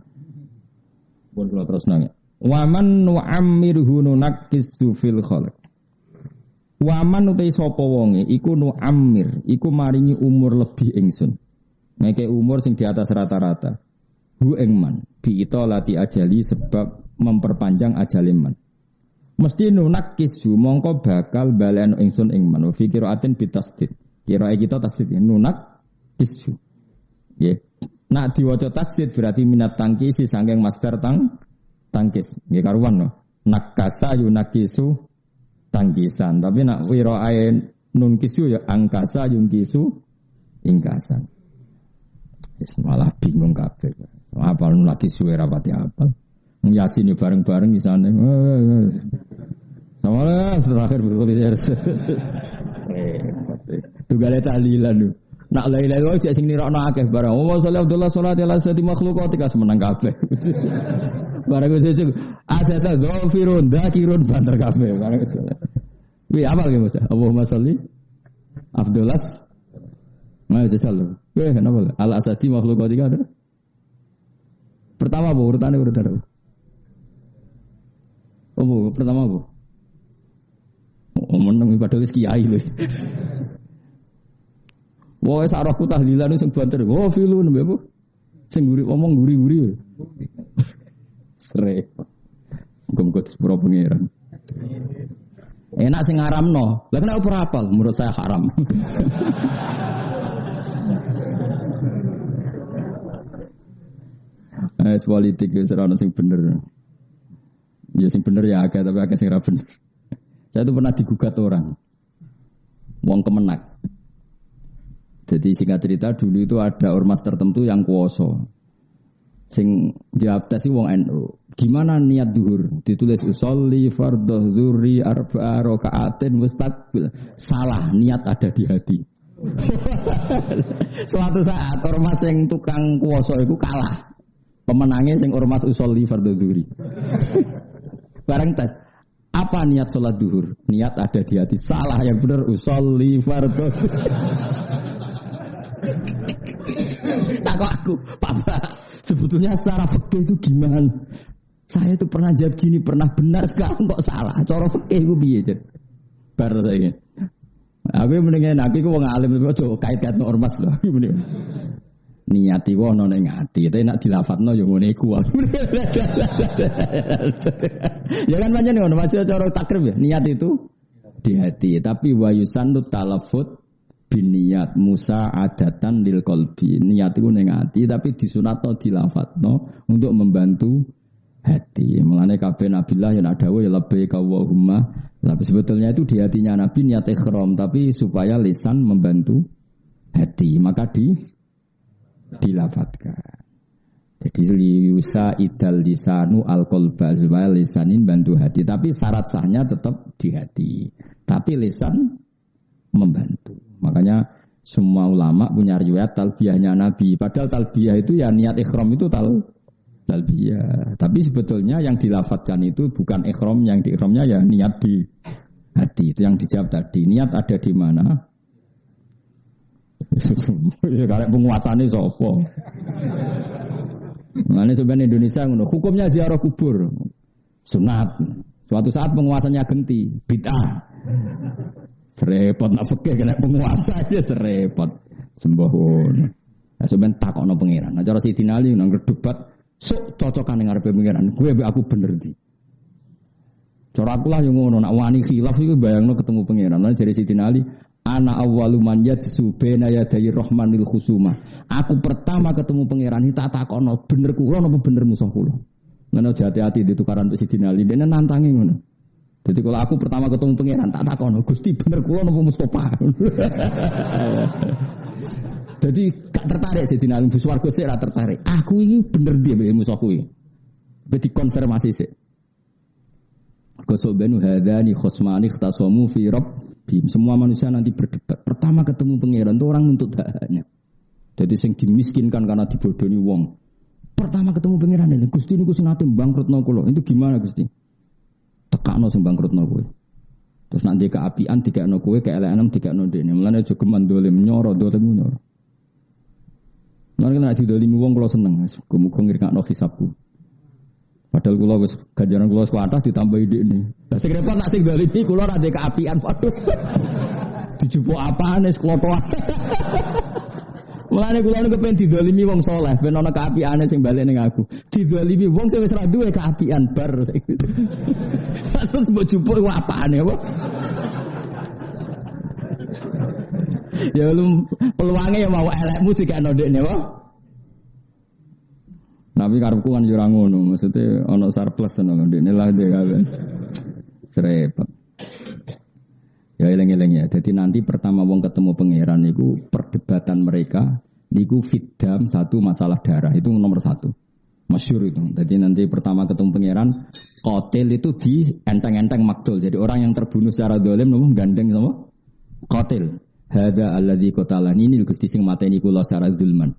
Pun kula terus nang. Waman nu'ammirhu nunakkisu fil khalq. Waman utai sapa wonge iku nu'ammir, iku maringi umur lebih ingsun. Ngeke umur sing di atas rata-rata. Hu engman diitolati ajali sebab memperpanjang ajaliman. Mesti nunakkisu mongko bakal balen ingsun engman. Wa fi qiraatin bitasdid. Qiraah kita tasdid nunakkisu. Ya. Nak diwaca tasdid berarti minat tangkisi saking master tangkis. Nggih karuan no. Nakasa yunakisu tangkisan, tapi nak wiraae nunkisu ya angkasa yungkisu ingkasan. Wis malah bingung kabeh. Apa nunakisu ora pati apa. Yasin bareng-bareng di sana. Sama terakhir berkuliah. Tugale tahlilan. Nak la ilaha illallah cek sing nirokno akeh barang. Wa sallallahu alaihi wasallam makhluk tiga semenang kabeh. Barang wis cek asata dzafirun dzakirun banter kabeh barang itu. Wi apa ge bocah? Allahumma sholli Abdullas. Nah itu salah. Kenapa? Al asati makhluk tiga ada. Pertama apa urutannya urutan apa? Oh, pertama apa? Oh, menang padahal wis kiai lho. Wah, sarahku tahlilan sing banter. Oh, filun mbek Bu. Sing guri omong guri-guri. Sre. Gumgot sepuro pengiran. Enak sing haramno. Lah kenapa ora apal? Menurut saya haram. Politik wis ora ono sing bener. Ya sing bener ya akeh tapi akeh sing ora bener. Saya itu pernah digugat orang. Wong Kemenak. Jadi singkat cerita dulu itu ada ormas tertentu yang kuoso. Sing jawab tes wong NU. Gimana niat duhur? Ditulis usolli fardhu dzuri arba'a raka'atin mustaqbil. Salah, niat ada di hati. Suatu saat ormas yang tukang kuoso itu kalah. Pemenangnya sing ormas usolli fardhu dzuri. Bareng tes. Apa niat sholat duhur? Niat ada di hati. Salah, yang benar usolli fardhu. Takut aku, Papa. Sebetulnya secara fikih itu gimana? Saya itu pernah jawab gini, pernah benar, sekarang kok salah. Cara fikih itu piye, Jet? Baru saya. Aku mendingan aku wong alim itu kait-kait ormas lho. Niati wono ning ati, tapi nek dilafatno ya ngene iku. Ya kan pancen ngono, masih cara takrib ya. Niat itu di hati, tapi wayusannu talafut biniat musa adatan lil qalbi. Niat itu ning ati tapi disunatno dilafatno untuk membantu hati. Mulane kabeh nabilah yang ada ya labbaik Allahumma. Tapi sebetulnya itu di hatinya Nabi niat ikhram tapi supaya lisan membantu hati, maka dilafatkan. Jadi liusa idal lisanu alqalba supaya lisanin bantu hati. Tapi syarat sahnya tetap di hati. Tapi lisan membantu. Makanya semua ulama punya riwayat talbiyahnya Nabi. Padahal talbiyah itu ya niat ikhram itu talbiyah. Tapi sebetulnya yang dilafadzkan itu bukan ikhram, yang di ikhramnya ya niat di hati. Itu yang dijawab tadi. Niat ada di mana? Ya karek penguasane sapa? Mane sebenarnya Indonesia ngono, hukumnya ziarah kubur. Sunat. Suatu saat penguasanya ganti, bid'ah. Serepot nak fikih kena penguasa aja serepot. Sembahun. Nah sebenarnya takokno pangeran. Nah cara Sidina Ali nang debat sok cocokan ning ngarepe pangeran. Kowe aku bener di. Cara aku lah yo ngono, nak wani khilaf iku bayangno ketemu pangeran. Lah jare Sidina Ali, ana awwalu man yadsu baina yaday rahmanil khusumah. Aku pertama ketemu pangeran iki tak takono, bener kula napa bener musuh kula. Ngono hati-hati ditukaran Pak Sidina Ali, dene nantangi ngono. Jadi kalau aku pertama ketemu pangeran tak takono, Gusti bener kula napa Mustofa. Jadi gak tertarik Sidina Ali, swarga sik ora tertarik. Aku iki bener dia musuhku iki. Be dikonfirmasi sik. Qasobanu hadani khosmani ikhtasamu fi rabbihim. Semua manusia nanti berdebat. Pertama ketemu pangeran itu orang nuntut haknya. Jadi sing dimiskinkan karena dibodohi wong. Pertama ketemu pangeran ini, Gusti niku senate bangkrutno kula. Itu gimana Gusti? Tekakno sing bangkrutno kowe. Terus nanti keapian dikekno kowe, keelekan dikekno dene. Mulane aja geman dolim nyoro. Mulane nek didolimi wong kula seneng, muga ngirkakno hisabku. Padahal kula wis ganjaran kula kuatah ditambahi dhekne. Lah sing repot nek sing dolimi kula ra ndek keapian, waduh. Dijupuk apane seklotoan. Mulane kula niku pengen didolimi wong saleh, ben ana kaapiane sing balik ning aku. Didolimi wong sing wis ra duwe kaapian bar. Terus mbok jupuk ku apane apa? Ya lu peluange ya mau elekmu dikene ndekne apa? Nabi karepku kan yo ora ngono, maksudnya ana surplus ngono ndekne lah dhek kabeh. Serepet. Ya eleng-eleng ya. Jadi nanti pertama wong ketemu pangeran niku perdebatan mereka niku fitdam satu masalah darah itu nomor satu. Masyhur itu. Jadi nanti pertama ketemu pangeran qatil itu di enteng-enteng maktul. Jadi orang yang terbunuh secara zalim nopo gandeng sama qatil. Hadza alladzi qatalani ini Gusti sing mateni kula secara zulman.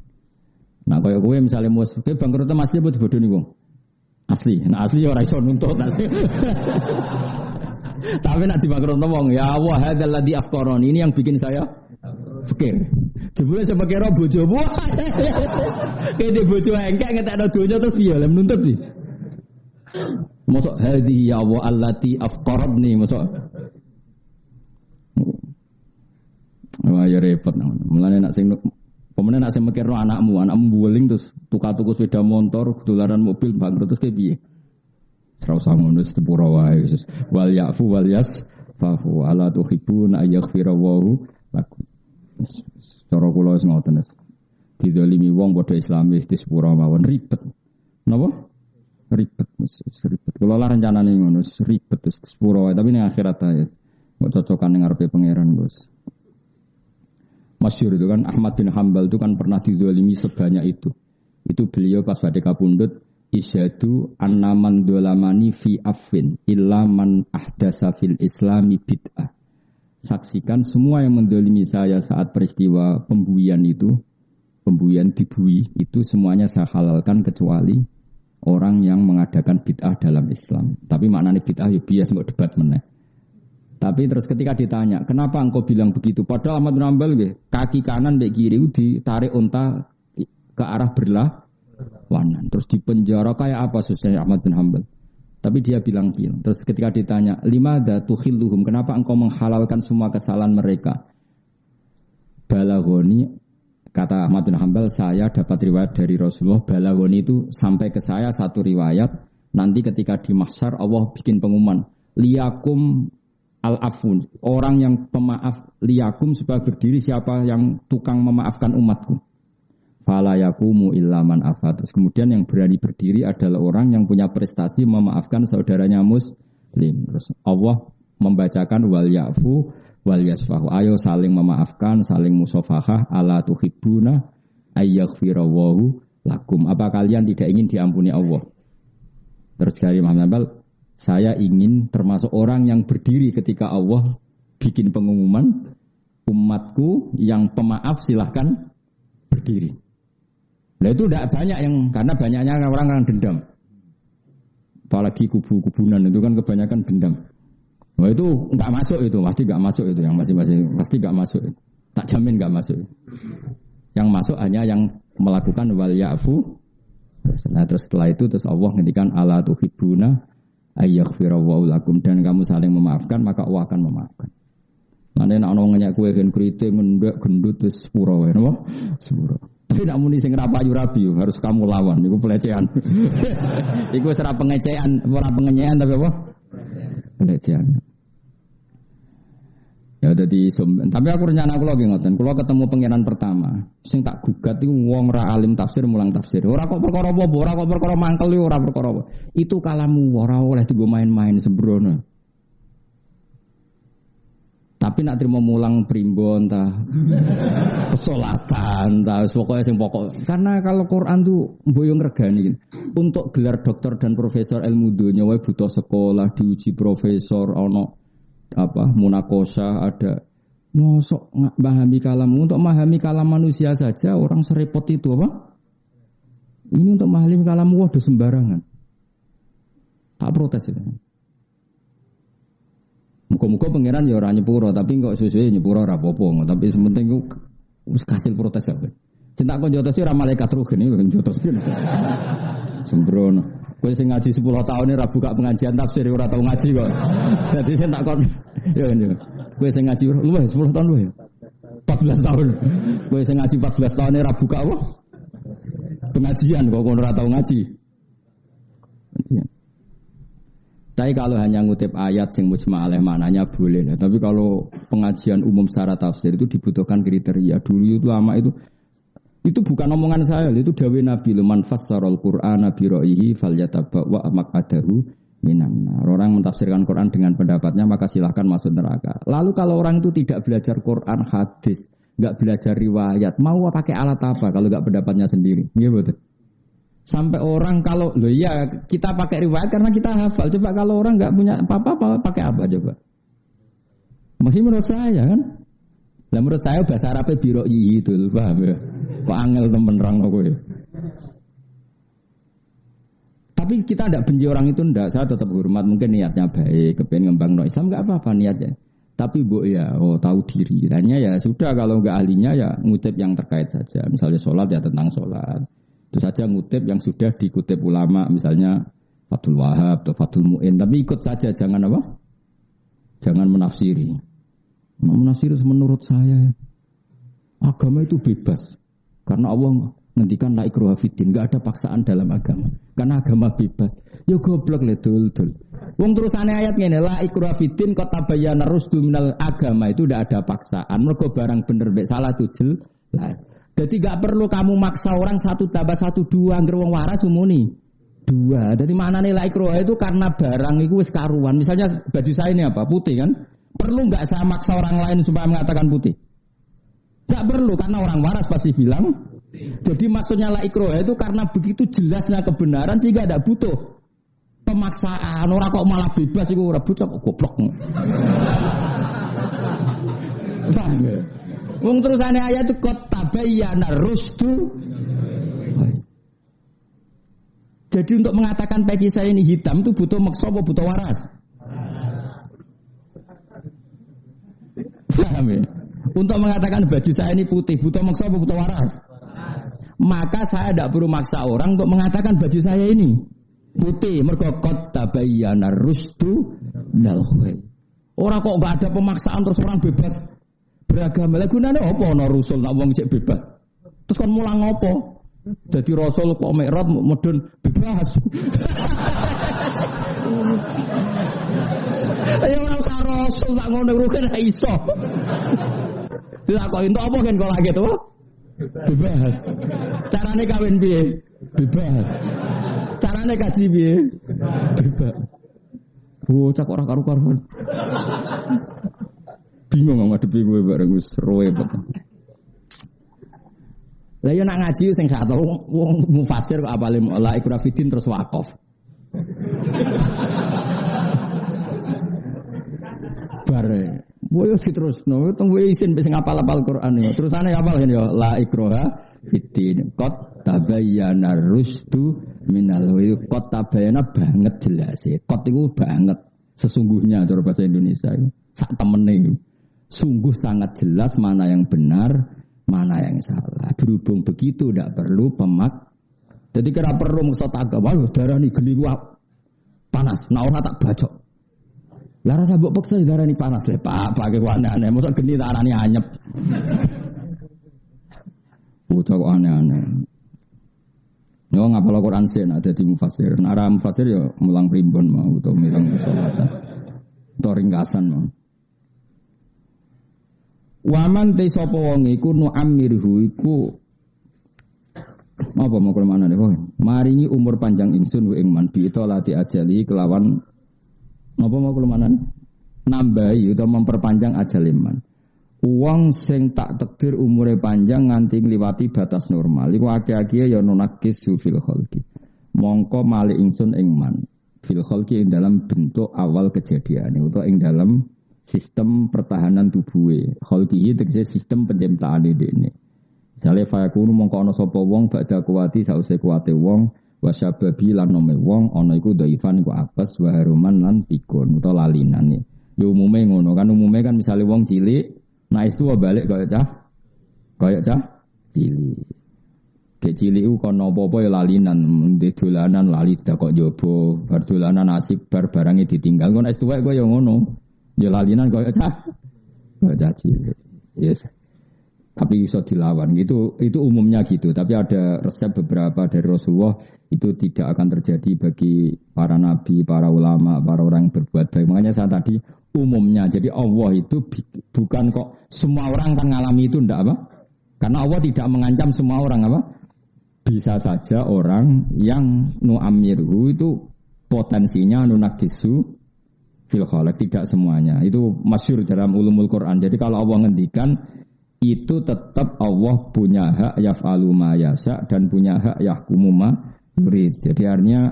Nah kaya kowe misale mus kowe bangkrut asli apa dibodohi wong? Asli. Nah asli ora iso nuntut asli. Tapi nak dibangkrut wong, ya Allah hadzal ladzi afqarani ini yang bikin saya fikir. Jebule sebagai roh bojomu. Kene bojo engkek ngetekno donya terus piye lem nuntut iki. Mosok hadhi ya Allah allati afqarani mosok. Wah ya repot nang. Mulane nak sing pemene nak sing mikirno anakmu buling terus tuku sepeda motor, dolaran mobil bangkrut terus piye? Ora usah ngono sepuro wae wis. Wal yafu wal yas fahu ala tuhibuna ayaghfira wa lakum. Cara kula wis ngoten wis. Didolimi wong padha Islamis di sepuro mawon ribet. Napa? Ribet wis ribet. Kula lah rencanane ngono ribet wis sepuro wae tapi ning akhirat ae. Kok cocokan ning ngarepe pangeran Gus. Masyhur itu kan Ahmad bin Hanbal itu kan pernah didolimi sebanyak itu. Itu beliau pas pada kapundhut isyadu annaman dolamani fi affin illa man ahdasa fil islami bid'ah. Saksikan semua yang mendolimi saya saat peristiwa pembuian itu, pembuian dibui itu semuanya saya halalkan kecuali orang yang mengadakan bid'ah dalam Islam. Tapi maknanya bid'ah ya biasa kok debat meneh. Tapi terus ketika ditanya, kenapa engkau bilang begitu? Padahal Ahmad bin Hanbal kaki kanan mbek kiri ditarik unta ke arah berlawanan. Terus dipenjara kayak apa susahnya Ahmad bin Hanbal? Tapi dia bilang. Terus ketika ditanya, limadza tukhilluhum? Kenapa engkau menghalalkan semua kesalahan mereka? Balagoni, kata Ahmad bin Hanbal, saya dapat riwayat dari Rasulullah. Balagoni itu sampai ke saya satu riwayat. Nanti ketika di mahsyar Allah bikin pengumuman, liyakum al-afun, orang yang pemaaf, liyakum supaya berdiri siapa yang tukang memaafkan umatku. Fala yaqumu illa man afa. Terus kemudian yang berani berdiri adalah orang yang punya prestasi memaafkan saudaranya muslim. Terus Allah membacakan wal yafu wal yasfahu. Ayo saling memaafkan, saling musafahah, ala tuhibbuna ayyaghfirallahu lakum. Apa kalian tidak ingin diampuni Allah? Terus dari Imam Hambal, saya ingin termasuk orang yang berdiri ketika Allah bikin pengumuman, umatku yang pemaaf silahkan berdiri. Nah itu tidak banyak yang, karena banyaknya orang yang dendam. Apalagi kubu-kubunan itu kan kebanyakan dendam. Nah itu nggak masuk itu, pasti nggak masuk itu, yang masing-masing pasti nggak masuk. Tak jamin nggak masuk. Yang masuk hanya yang melakukan wal ya'fu. Nah terus setelah itu terus Allah ngendikan ala tuhibbuna ayyaghfirallahu lakum, dan kamu saling memaafkan maka Allah akan memaafkan. Mane nek ana ngenyek kowe gen kritik ngendek gendut wis sepura wae napa? Sepura. Tapi nek muni sing ra payu rabi harus kamu lawan, niku pelecehan. Iku wis ora pengecehan, ora pengenyean tapi apa? Pelecehan. Ya dadi tapi aku rencana kula nggih ngoten. Kula ketemu pangeran pertama, sing tak gugat iku wong ra alim tafsir mulang tafsir. Ora kok perkara apa, ora kok perkara mangkel, ora perkara apa. Itu kalamu ora oleh digo main-main sembrono. Tapi nak terima mulang primbon tah kesolatan tah pokoknya sing pokok. Karena kalau Quran tuh mboyo ngregani. Untuk gelar doktor dan profesor ilmu dunya wae butuh sekolah, diuji profesor, ono apa munakosa ada. Mosok memahami kalam, untuk memahami kalam manusia saja orang serepot itu apa? Ini untuk memahami kalam waduh sembarangan. Tak protes itu. Muka-muka pangeran ya ora nyepuro, tapi kok suwe-suwe nyepuro ora apa-apa, tapi sementing ku wis kasil protes ya. Cinta kok jotos ora malaikat ruh ngene kan jotos. Sembrono. Kowe sing ngaji 10 tahun ora buka pengajian tafsir ora tau ngaji kok. Dadi sing tak kon ya ngene. Kowe sing ngaji luwih 10 tahun luwih. 14 tahun. Kowe sing ngaji 14 tahun ora buka apa? Pengajian kok ora tau ngaji. Tapi kalau hanya ngutip ayat yang mujma' alaih maknanya boleh. Tapi kalau pengajian umum secara tafsir itu dibutuhkan kriteria. Dulu itu lama itu bukan omongan saya, itu dawuh Nabi man fassarul Qur'ana bi ra'yihi falyatabawwa maq'adahu minan nar. Orang mentafsirkan Quran dengan pendapatnya maka silahkan masuk neraka. Lalu kalau orang itu tidak belajar Quran hadis, enggak belajar riwayat, mau pakai alat apa kalau enggak pendapatnya sendiri? Nggih betul. Sampai orang kalau loh ya kita pakai riwayat karena kita hafal. Coba kalau orang nggak punya apa-apa pakai apa coba? Masih menurut saya kan? Lah menurut saya bahasa Arabnya biro'i itu, paham ya? Kok angel temen rang aku ya? Tapi kita tidak benci orang itu ndak. Saya tetap hormat, mungkin niatnya baik, kepengen ngembang Islam nggak apa-apa niatnya. Tapi bu ya, tahu diri. Hanya ya sudah kalau nggak ahlinya ya ngutip yang terkait saja. Misalnya sholat ya tentang sholat. Itu saja ngutip yang sudah dikutip ulama, misalnya Fathul Wahab atau Fathul Mu'in. Tapi ikut saja, jangan apa? Jangan menafsiri. Menafsiri menurut saya, agama itu bebas. Karena Allah ngendikan la ikraha fiddin, enggak ada paksaan dalam agama. Karena agama bebas. Ya goblok le dul. Wong terusane ayat ngene, la ikraha fiddin qad tabayyana rusdu minal agama itu tidak ada paksaan. Mergo barang bener mek salah itu jelas. Jadi gak perlu kamu maksa orang 1 tambah 1 2 angger wong waras umuni 2. Jadi maknane la ikraha itu karena barang itu wis karuan. Misalnya baju saya ini apa? Putih kan? Perlu gak saya maksa orang lain supaya mengatakan putih? Gak perlu karena orang waras pasti bilang. Jadi maksudnya la ikraha itu karena begitu jelasnya kebenaran sehingga tidak butuh pemaksaan. Orang kok malah bebas iku ora bocah kok goblok. Paham ya? Wong terusane ayat itu qad tabayyana rusdu. Jadi untuk mengatakan peci saya ini hitam itu butuh maksa apa butuh waras? Paham ya? Untuk mengatakan baju saya ini putih butuh maksa apa butuh waras? Maka saya tidak perlu maksa orang untuk mengatakan baju saya ini putih. Mergo qad tabayyana rusdu minal ghayy. Orang kok enggak ada pemaksaan terus orang bebas beragama. Lah gunane apa ana rasul nak wong cek bebas. Terus kan mulang apa? Dadi rasul kok mikrot medun bebas. Ayo ora usah rasul tak ngono rugen ra iso. Dilakoni entuk apa kan kok lagi to? Bebas. Carane kawin piye? Bebas. Carane kaji piye? Bebas. Bocah kok ora karu-karuan. Bingung ngadepi gue bareng wis roe bet. Lah yo nak ngaji sing sak tau wong mufasir kok apale la ikrah fidin terus waqaf. Bare boyo diterusno teng isin wis ngapal-apal Quran yo. Terusane apal yo la ikraha fidin. Qad tabayyana rusdu minal qad tabayyana banget jelas. Qad iku banget sesungguhnya cara bahasa Indonesia itu sak temene. Sungguh sangat jelas mana yang benar, mana yang salah. Berhubung begitu tidak perlu pemak. Jadi kira perlu maksud agama lho darani geni ku panas. Nah ora tak bacok. Lah rasa mbok peksa darani panas le Pak, pake aneh-aneh. Mosok geni tak arani anyep. Bocah kok aneh-aneh. Yo ngapal Quran sih nak dadi mufasir. Nek ora mufasir yo mulang primbon mau utawa mulang salatan. To ringkasan mau. Waman te sapa wong iku nu amirhu iku apa mau mana nih? Maringi umur panjang ingsun wa ing man bi lati ajali kelawan apa mau mana nih? Nambahi utawa memperpanjang ajal iman. Wong sing tak takdir umure panjang nganti ngliwati batas normal iku akeh-akeh ya nunakis fil khalqi. Mongko mali ingsun ing man fil khalqi ing dalam bentuk awal kejadian utawa ing dalam sistem pertahanan tubuhe. Khalqihi tegese sistem penciptaane dene. Misale fayakunu mongko ana sapa wong badha kuwati sause kuwate wong wasyababi lan nome wong ana iku dhaifan iku apes wa haruman lan pikun utawa lalinan. Ya umume ngono kan umume kan misale wong cilik naik tuwa balik kaya cah cilik. Ke cilik ku kono apa-apa ya lalinan, ndek dolanan lali kok njaba, bar dolanan asik bar barange ditinggal. Kon es tuwek kok ya ngono. Ya lalinan kaya cah cilik. Yes. Tapi bisa dilawan. Itu umumnya gitu. Tapi ada resep beberapa dari Rasulullah itu tidak akan terjadi bagi para nabi, para ulama, para orang yang berbuat baik. Makanya saya tadi umumnya. Jadi Allah itu bukan kok semua orang kan ngalami itu ndak apa? Karena Allah tidak mengancam semua orang apa? Bisa saja orang yang nu'amirhu itu potensinya nunakisu fil khalaq, tidak semuanya. Itu masyhur dalam ulumul Quran. Jadi kalau Allah ngendikan itu tetap Allah punya hak yaf'alu ma yasha dan punya hak yahkumu ma yurid. Jadi artinya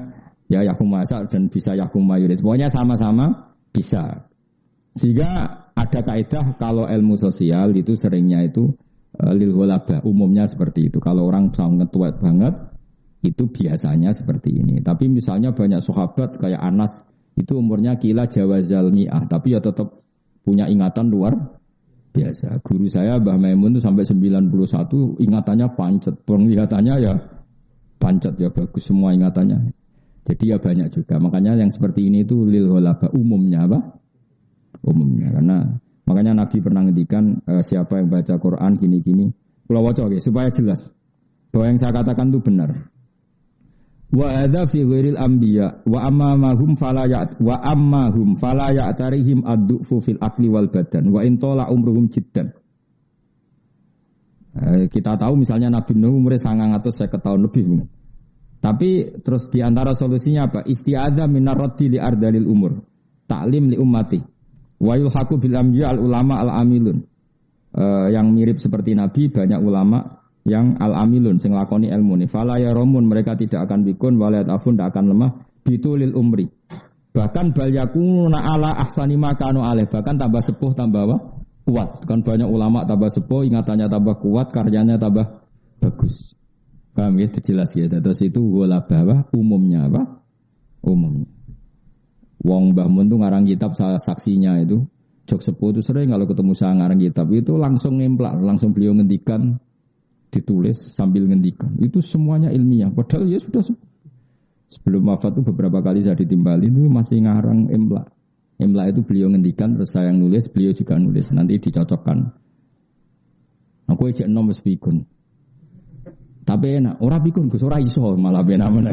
ya yahkumu ma yasha dan bisa yahkumu ma yurid. Pokoknya sama-sama bisa. Sehingga ada kaidah kalau ilmu sosial itu seringnya itu lil ghulaba, umumnya seperti itu. Kalau orang sangat tua banget itu biasanya seperti ini. Tapi misalnya banyak sahabat kayak Anas itu umurnya kila jawazal mi'ah, tapi ya tetap punya ingatan luar biasa. Guru saya Mbah Maimun itu sampai 91 ingatannya pancet, penglihatannya ya pancet ya bagus semua ingatannya. Jadi ya banyak juga. Makanya yang seperti ini itu lil ghulaba umumnya apa? Umumnya karena makanya Nabi pernah ngendikan siapa yang baca Quran gini-gini. Kula waca nggih supaya jelas bahwa yang saya katakan itu benar. Wa hadza fi ghairil anbiya wa ammahum fala ya'tarihim ad-du'fu fil aqli wal badan wa in tala umruhum jiddan. Kita tahu misalnya Nabi Nuh umurnya 950 tahun lebih. Tapi terus di antara solusinya apa? Isti'adzah minar raddi li ardalil umur. Ta'lim li ummati. Wa yulhaqu bil anbiya al ulama al amilun. Yang mirip seperti Nabi banyak ulama yang al-amilun sing lakoni ilmu ni fala yarumun mereka tidak akan bikun walayat afun tidak akan lemah bitulil umri bahkan bal yakuna ala ahsani ma kanu alih bahkan tambah sepuh tambah kuat kan banyak ulama tambah sepuh ingatannya tambah kuat karyanya tambah bagus paham ya jelas ya terus itu wala bahwa umumnya apa umumnya wong Mbah Mun tuh ngarang kitab salah saksinya itu jok sepuh itu sering kalau ketemu saya ngarang kitab itu langsung nemplak langsung beliau ngendikan ditulis sambil ngendikan. Itu semuanya ilmiah. Padahal ya sudah sebelum wafat itu beberapa kali saya ditimbali itu masih ngarang imla. Imla itu beliau ngendikan terus saya yang nulis, beliau juga nulis. Nanti dicocokkan. Aku ejek nom wis pikun. Tapi enak, ora pikun Gus, ora iso malah benar-benar.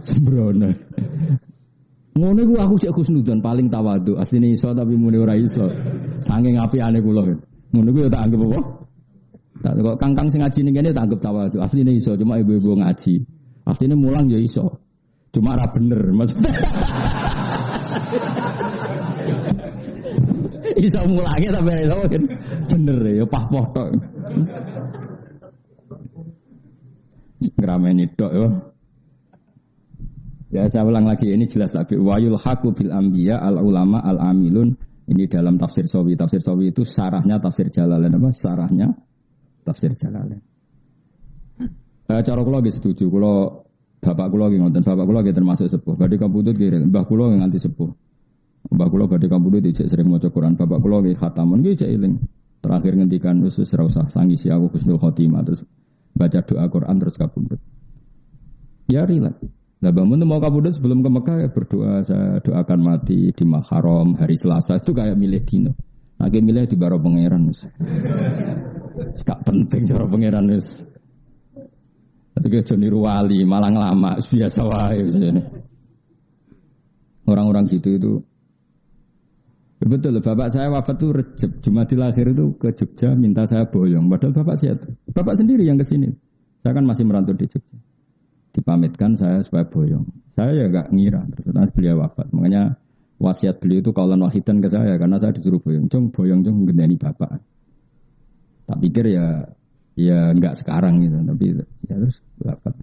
Sembrono. Ngono iku aku cek husnudzon paling tawadhu. Asline iso tapi muni ora iso. Saking apiane kula. Ngono iku ya tak anggap apa? Tak kok kangkang sing ngaji ning kene tak anggap tawadhu. Asline iso, cuma ibu-ibu ngaji. Asline mulang ya iso. Cuma ora bener maksudnya. Iso mulangnya tapi bener ya pah-poh tok. Ngrameni tok ya. Ya saya ulang lagi ini jelas tapi wayul haqu bil anbiya al ulama al amilun ini dalam tafsir Sawi. Tafsir Sawi itu sarahnya tafsir Jalalain apa? Sarahnya tafsir Jalalain. Cara kula nggih setuju. Kula bapak kula nggih ngoten, bapak kula nggih termasuk sepuh. Badhe kabudut nggih, mbah kula nganti sepuh. Mbah kula badhe kabudut ijek sering maca Quran, bapak kula nggih khatamun nggih ijek eling. Terakhir ngendikan usus ora usah sangisi aku husnul khotimah terus baca doa Quran terus kabudut. Ya rilat. Nah, bangun mau kabudut sebelum ke Mekah ya berdoa saya doakan mati di Muharram hari Selasa itu kayak milih dino. Lagi milih di baro pangeran. Gak penting cara pangeran wis. Tapi ke niru wali malang lama biasa wae. Orang-orang gitu itu ya betul, bapak saya wafat itu Rejab, Jumadil Akhir itu ke Jogja minta saya boyong. Padahal bapak sehat. Bapak sendiri yang ke sini. Saya kan masih merantau di Jogja. Dipamitkan saya supaya boyong. Saya ya gak ngira. Terus beliau wafat. Makanya wasiat beliau itu kaulan wahidan ke saya karena saya disuruh boyong. Boyong gendani bapak. Tak pikir ya enggak sekarang gitu. Tapi ya terus wafat.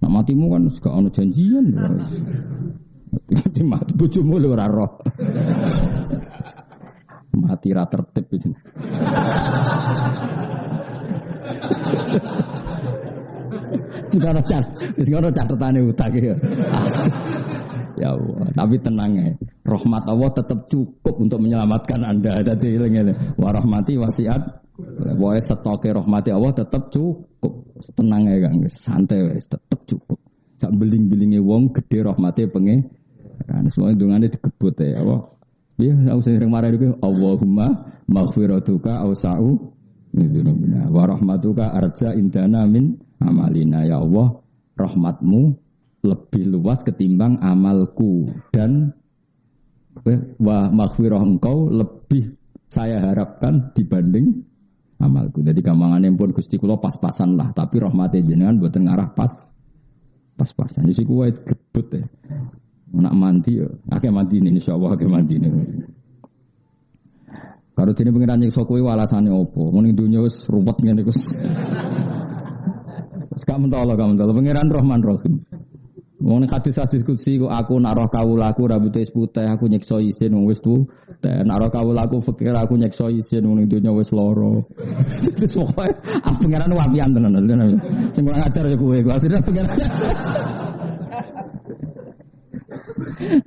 Nah matimu kan gak ono janjian. Mati mati bojomu lho ora roh. Mati ra tertib itu. Sekarang catatane utang ya. Ya Allah, tapi tenang ya. Rahmat Allah tetap cukup untuk menyelamatkan Anda. Jadi eling-eling. Wa rahmati wasiat. Wae stoke rahmati Allah tetap cukup. Tenang ya Kang, santai wis tetap cukup. Sak beling-belinge wong gede rahmate pengen. Kan semua dungane digebut ya Allah. Piye aku sering marah iku Allahumma maghfiratuka ausa'u wa rahmatuka arja indana min amalina ya Allah, rahmatmu lebih luas ketimbang amalku dan wa maghfirah engkau lebih saya harapkan dibanding amalku. Jadi gampangane pun Gusti kula pas-pasan lah, tapi rahmate jenengan mboten ngarah pas-pasan. Iki kuwi gebut ya. Nak mandi ya, akeh mandi ini insyaallah akeh mandi ini. Kalau dene pengiran nyiksa kowe alasane opo? Muni dunya wis ruwet ngene iku. Sekarang mentolo pengiran Rahman Rahim. Wong nek hadis kutsi aku nak roh kawulaku rambute wis putih aku nyiksa isin wong wis tuwa. Nak roh kawulaku fikir aku nyiksa isin wong dunya wis lara. Terus pokoke pengiran wapian tenan. Sing kurang ajar ya kowe. Akhirnya pengiran.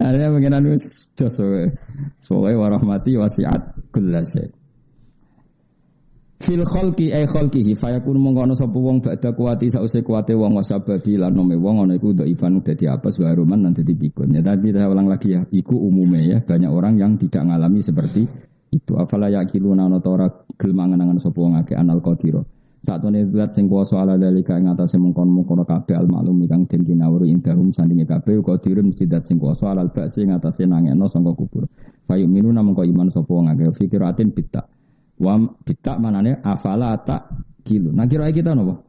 Ada pengiran wis jos wae. Pokoke warahmati wasiat kullasy. Fil khalqi ay khalqihi fayakun mongko ana sapa wong badha kuwati sause kuwate wong wasababi lan nome wong ana iku dhaifan dadi apes waruman lan dadi pikun. Ya tapi saya ulang lagi ya, iku umume ya banyak orang yang tidak ngalami seperti itu. Afala yaqiluna ana ta ora gelem mangan sapa wong akeh anal qadira. Satune zat sing kuwasa ala dalika ing atase mengkon-mengkon kabeh al maklum kang den kinawuri indahum sandinge kabeh qadirun mesti zat sing kuwasa alal ba'si ing atase nangekno sangka kubur. Fayuminuna mengko iman sapa wong akeh fikiratin bitta. Wa bitta manane afala tak kilu. Nah kira kita napa?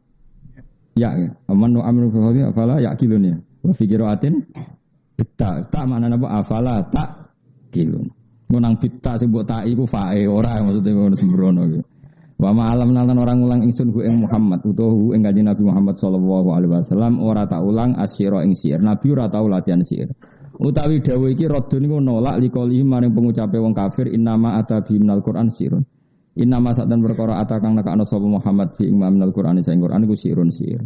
Ya, amanu amru fi afala ya kilun ya. Wa fikiratin bitta. Tak manane apa afala tak kilun. Nang bitta sing mbok tak iku fae ora maksude ngono sembrono iki. Wa ma'alam nalan orang ulang ingsun hu ing Muhammad utawa ing kanjeng Nabi Muhammad sallallahu alaihi wasallam ora tak ulang asyira ing syair. Nabi ora tau latihan syair. Utawi dawuh iki radun niku nolak likolihi maring pengucape wong kafir innama atabi minal Qur'an syairun. Innama sa'dan perkara atakang nekakno sapa Muhammad fi ing minal Qur'an sing Qur'an iku syairun syair.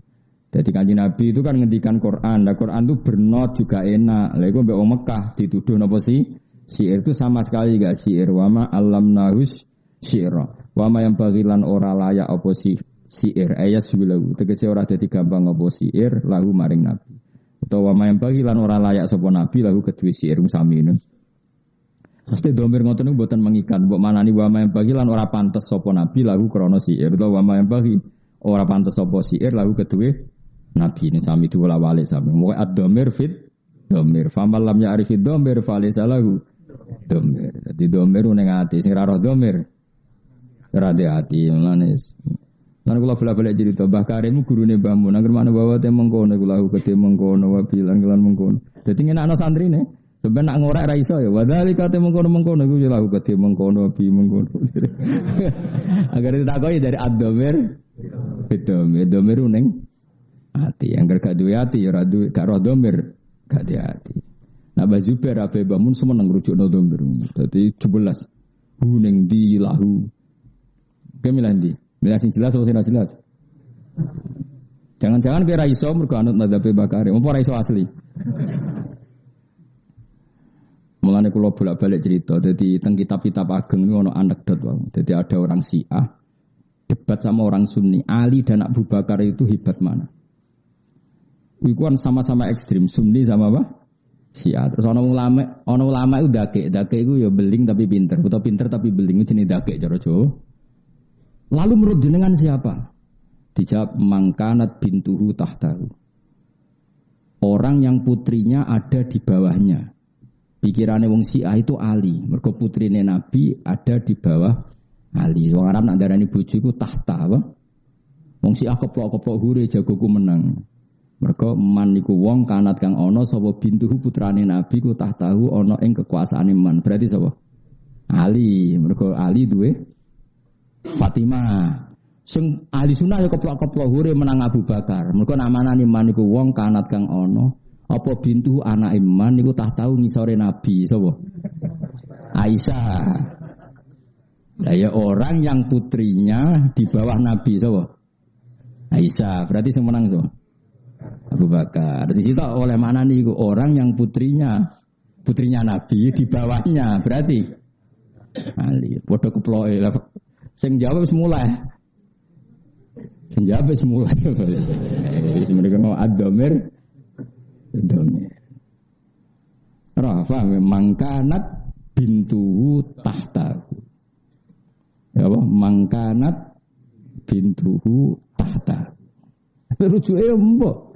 Jadi kanjeng Nabi itu kan ngendikan Quran. Nah Quran itu bernot juga enak. Lha iku mbek wong Mekah dituduh napa sih? Syair itu sama sekali enggak syair. Wa ma allamnahus syaira. Wa ma yang bagilan ora layak apa syair. Ayat 9. Tegese ora dadi gampang apa syair lahu maring Nabi. Utawa ma yang bagilan ora layak sapa Nabi lahu kedue syair sami ngono. Mesti domir ngoten niku mboten mengikat. Mbok manani wa ma yang bagilan ora pantes sapa Nabi lahu krana syair. Utawa wa ma yang bagi ora pantes sapa syair lahu kedue Nabi ini sami diwolak-walik sami. Moga ad-dhamir fit dhamir. Famal lam ya'rifid dhamir falaysa lahu dhamir. Dadi dhamir ning ati sing ora roh dhamir. Ora ati manis. Lan kula balik cerita Mbah Karim gurune Mbah Mun. Angger mana bawa te mengkono kula lahu kedhe mengkono wa bilan kelan mengkono. Dadi ngenakno santrine. Sampeyan nak ngorek ra iso ya. Wadhalika te mengkono-mengkono iku ya lahu kate mengkono bi mengkono. Agar ditakoki dari ad-dhamir domir ning ati. Angger gak duwe ati ya ora duwe gak ro dhamir gak di ati. Nah Bazubair ape bangun semeneng rujukno dhamir. Dadi 11 ning di lahu. Kemilan di. Milah sing jelas apa sing ora jelas? Jangan-jangan kira iso mergo anut madzhab Bakari. Apa ora iso asli? Mulane kula bolak-balik cerita. Dadi teng kitab-kitab ageng niku ana anekdot wae. Dadi ada orang Syiah debat sama orang Sunni. Ali dan Abu Bakar itu hebat mana? Iku kan sama-sama ekstrim, Sunni sama apa? Syiah. Terus ana ulama itu dake iku ya beling tapi pinter, utawa pinter tapi beling jenenge dake cara Jawa. Lalu menurut jenengan siapa? Dijawab mangkanat bintuhu tahtahu. Orang yang putrinya ada di bawahnya. Pikirannya wong Syiah itu Ali. Mergo putrine Nabi ada di bawah Ali. Wong Arab nak darani bojo iku tahta apa? Wong Syiah keplok-keplok hure jagoku menang. Mergo man niku wong kanat kang ana sapa bintuhu putrane Nabi ku tahtahu ana ing kekuasaane man. Berarti sapa? Ali. Mergo Ali duwe Fatimah. Sing ahli sunnah ya keplok-keplok hure menang Abu Bakar. Mergo nak manani man niku wong kanat kang ana apa bintu anak iman niku tah tahu ngisore Nabi sapa? Aisyah. Lah ya orang yang putrinya di bawah Nabi sapa? Aisyah. Berarti sing menang sapa? Abu Bakar. Di situ oleh mana niku orang yang putrinya Nabi di bawahnya berarti Ali. Padha keploke. Sing jawab wis mulai. Sing jawab wis mulai. Mereka mau ad-dhamir Rafa mangkanat bintuhu tahtahu. Ya apa? Mangkanat bintuhu tahtahu. Rujuke mbok.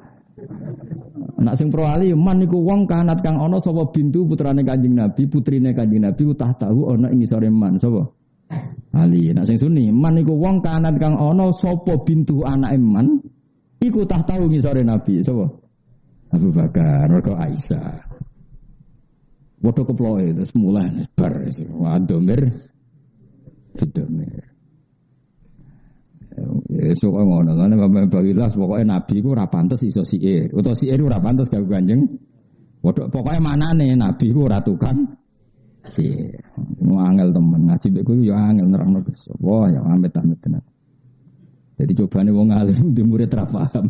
Nak sing pro ali man niku wong kanat kang ana sapa bintu putrane Kanjeng Nabi, putrine Kanjeng Nabi tahtahu ana ing ngisore man sapa? Ali. Nak sing Sunni man niku wong kanat kang ana sapa bintu anake man iku tahtahu ngisore Nabi sapa? Abu Bakar, mergo Aisyah. Waduh keploke terus mulai bar wadomir fidomir. Ya sok ngono lan bagilah pokoke nabi ku ora pantes iso siir. Utawa siir ora pantes gawe Kanjeng. Waduh pokoke manane nabi ku ora tukang siir. Angel temen ngaji mek kuwi ya angel nerangno Gusti. Wah ya amit-amit tenan. Jadi cobane wong alim di murid ra paham.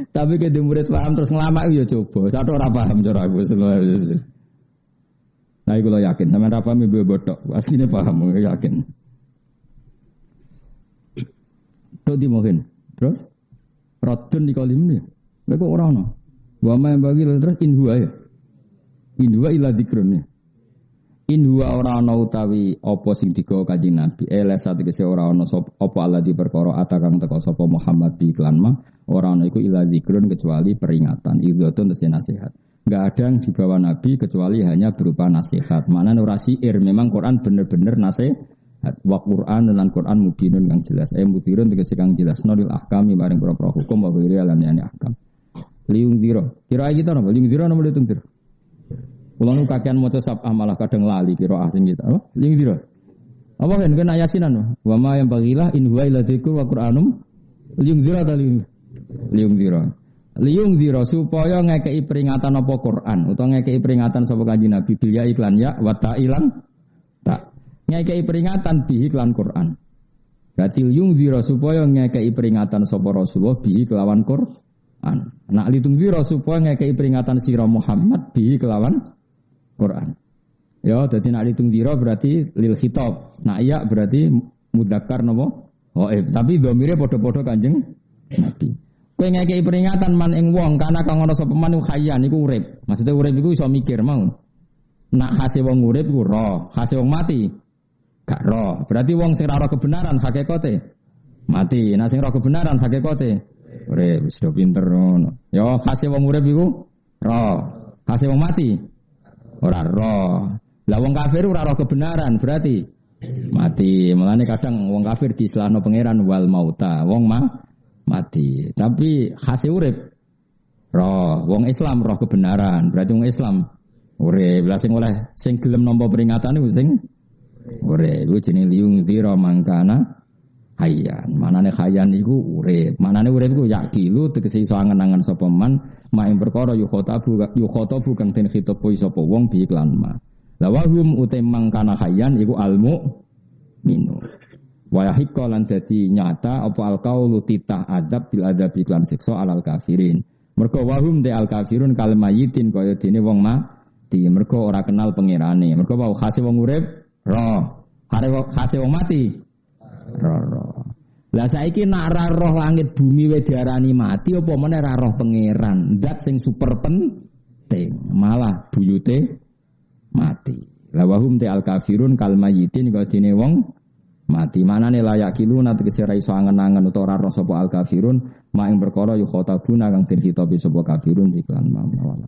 Tapi ke murid paham terus ngelamak ya coba. Satu ora paham cara aku. Nah iku lho yakin sampean ra paham ibu botok. Asline paham yakin. Kok dimohin. Terus radun di kalim ni. Lha kok ora ono. Wa ma bagi terus inhuwa ya. Inhuwa ila dzikrun ya. Inhuwa ora ana utawi apa sing digawa Kanjeng Nabi. Satu kese ora ana apa Allah di perkara atakang teko sapa Muhammad bi iklan mah. Ora ana iku ila dzikrun kecuali peringatan. Idhatun tese nasihat. Enggak ada yang dibawa Nabi kecuali hanya berupa nasihat. Maknane ora syair, memang Quran bener-bener nasihat. Wa Quran lan Quran mubinun kang jelas. Mudhirun tegese kang jelas nolil ahkami maring propro hukum wa ghairi lan yani ahkam. Liung zero. Kira iki to napa? Liung zero napa liung zero? Kula nu kakean maca sab'ah malah kadang lali kira asing kita. Apa? Liung zero. Apa kan kena yasinan? Wa ma yang bagilah in huwa illa dzikrun wa Qur'anum. Liung zero ta liung zero. Liung zero supaya ngekei peringatan apa Quran utawa ngekei peringatan sapa Kanjeng Nabi bil ya iklan ya wa ta'ilan tak. Ngekei peringatan bihi kelawan Quran. Berarti liung zero supaya ngekei peringatan sapa Rasulullah bihi kelawan Quran. Nak litung zero supaya ngekei peringatan sira Muhammad bihi kelawan Quran. Ya, jadi nak litung zero berarti lil khitab. Nak iya berarti mudzakkar napa? Tapi dhamire padha-padha Kanjeng Nabi. Kowe ngekei peringatan man ing wong kana kang ana sapa man khayyan iku urip. Maksudnya urip iku iso mikir mau. Nak hase wong urip iku roh, hase wong mati gak roh. Berarti wong sing ora kebenaran hakikate mati. Nah sing ora kebenaran hakikate urip. Wis do pinter ngono. Ya hase wong urip iku roh, hase wong mati ora roh. Lah wong kafir ora roh kebenaran berarti mati. Mulane kadang wong kafir diistilahno pangeran wal mauta. Wong mati. Tapi khase urip roh. Wong Islam roh kebenaran. Berarti wong Islam urip. Lah sing oleh sing gelem nampa peringatan iku sing urip. Iku jenenge liung dzira mangkana hayyan. Manane hayyan iku urip. Manane urip iku yakilu tegese iso angen-angen sapa man mak ing perkara yukhatabu kang den khitabu sapa wong bi iklan ma. La wahum utem mangkana hayyan iku almu minu. Wa yahiqqa lan dadi nyata apa alqaulu titah adab bil adab iklan siksa alal kafirin. Mergo wahum de al kafirun kal mayitin kaya dene wong mati. Mergo ora kenal pangerane. Mergo wau khase wong urip roh. Khase wong mati roh. Lah saiki nak ra roh langit bumi wae diarani mati apa meneh ra roh pangeran. Zat sing super penting malah buyute mati. La wahum de al kafirun kal mayitin kaya dene wong mati. Manane layak kiluna tegese ra iso angen-angen utawa ora roh sapa al kafirun mak ing perkara yu khotabuna kang den khitabi sapa kafirun iklan mawala.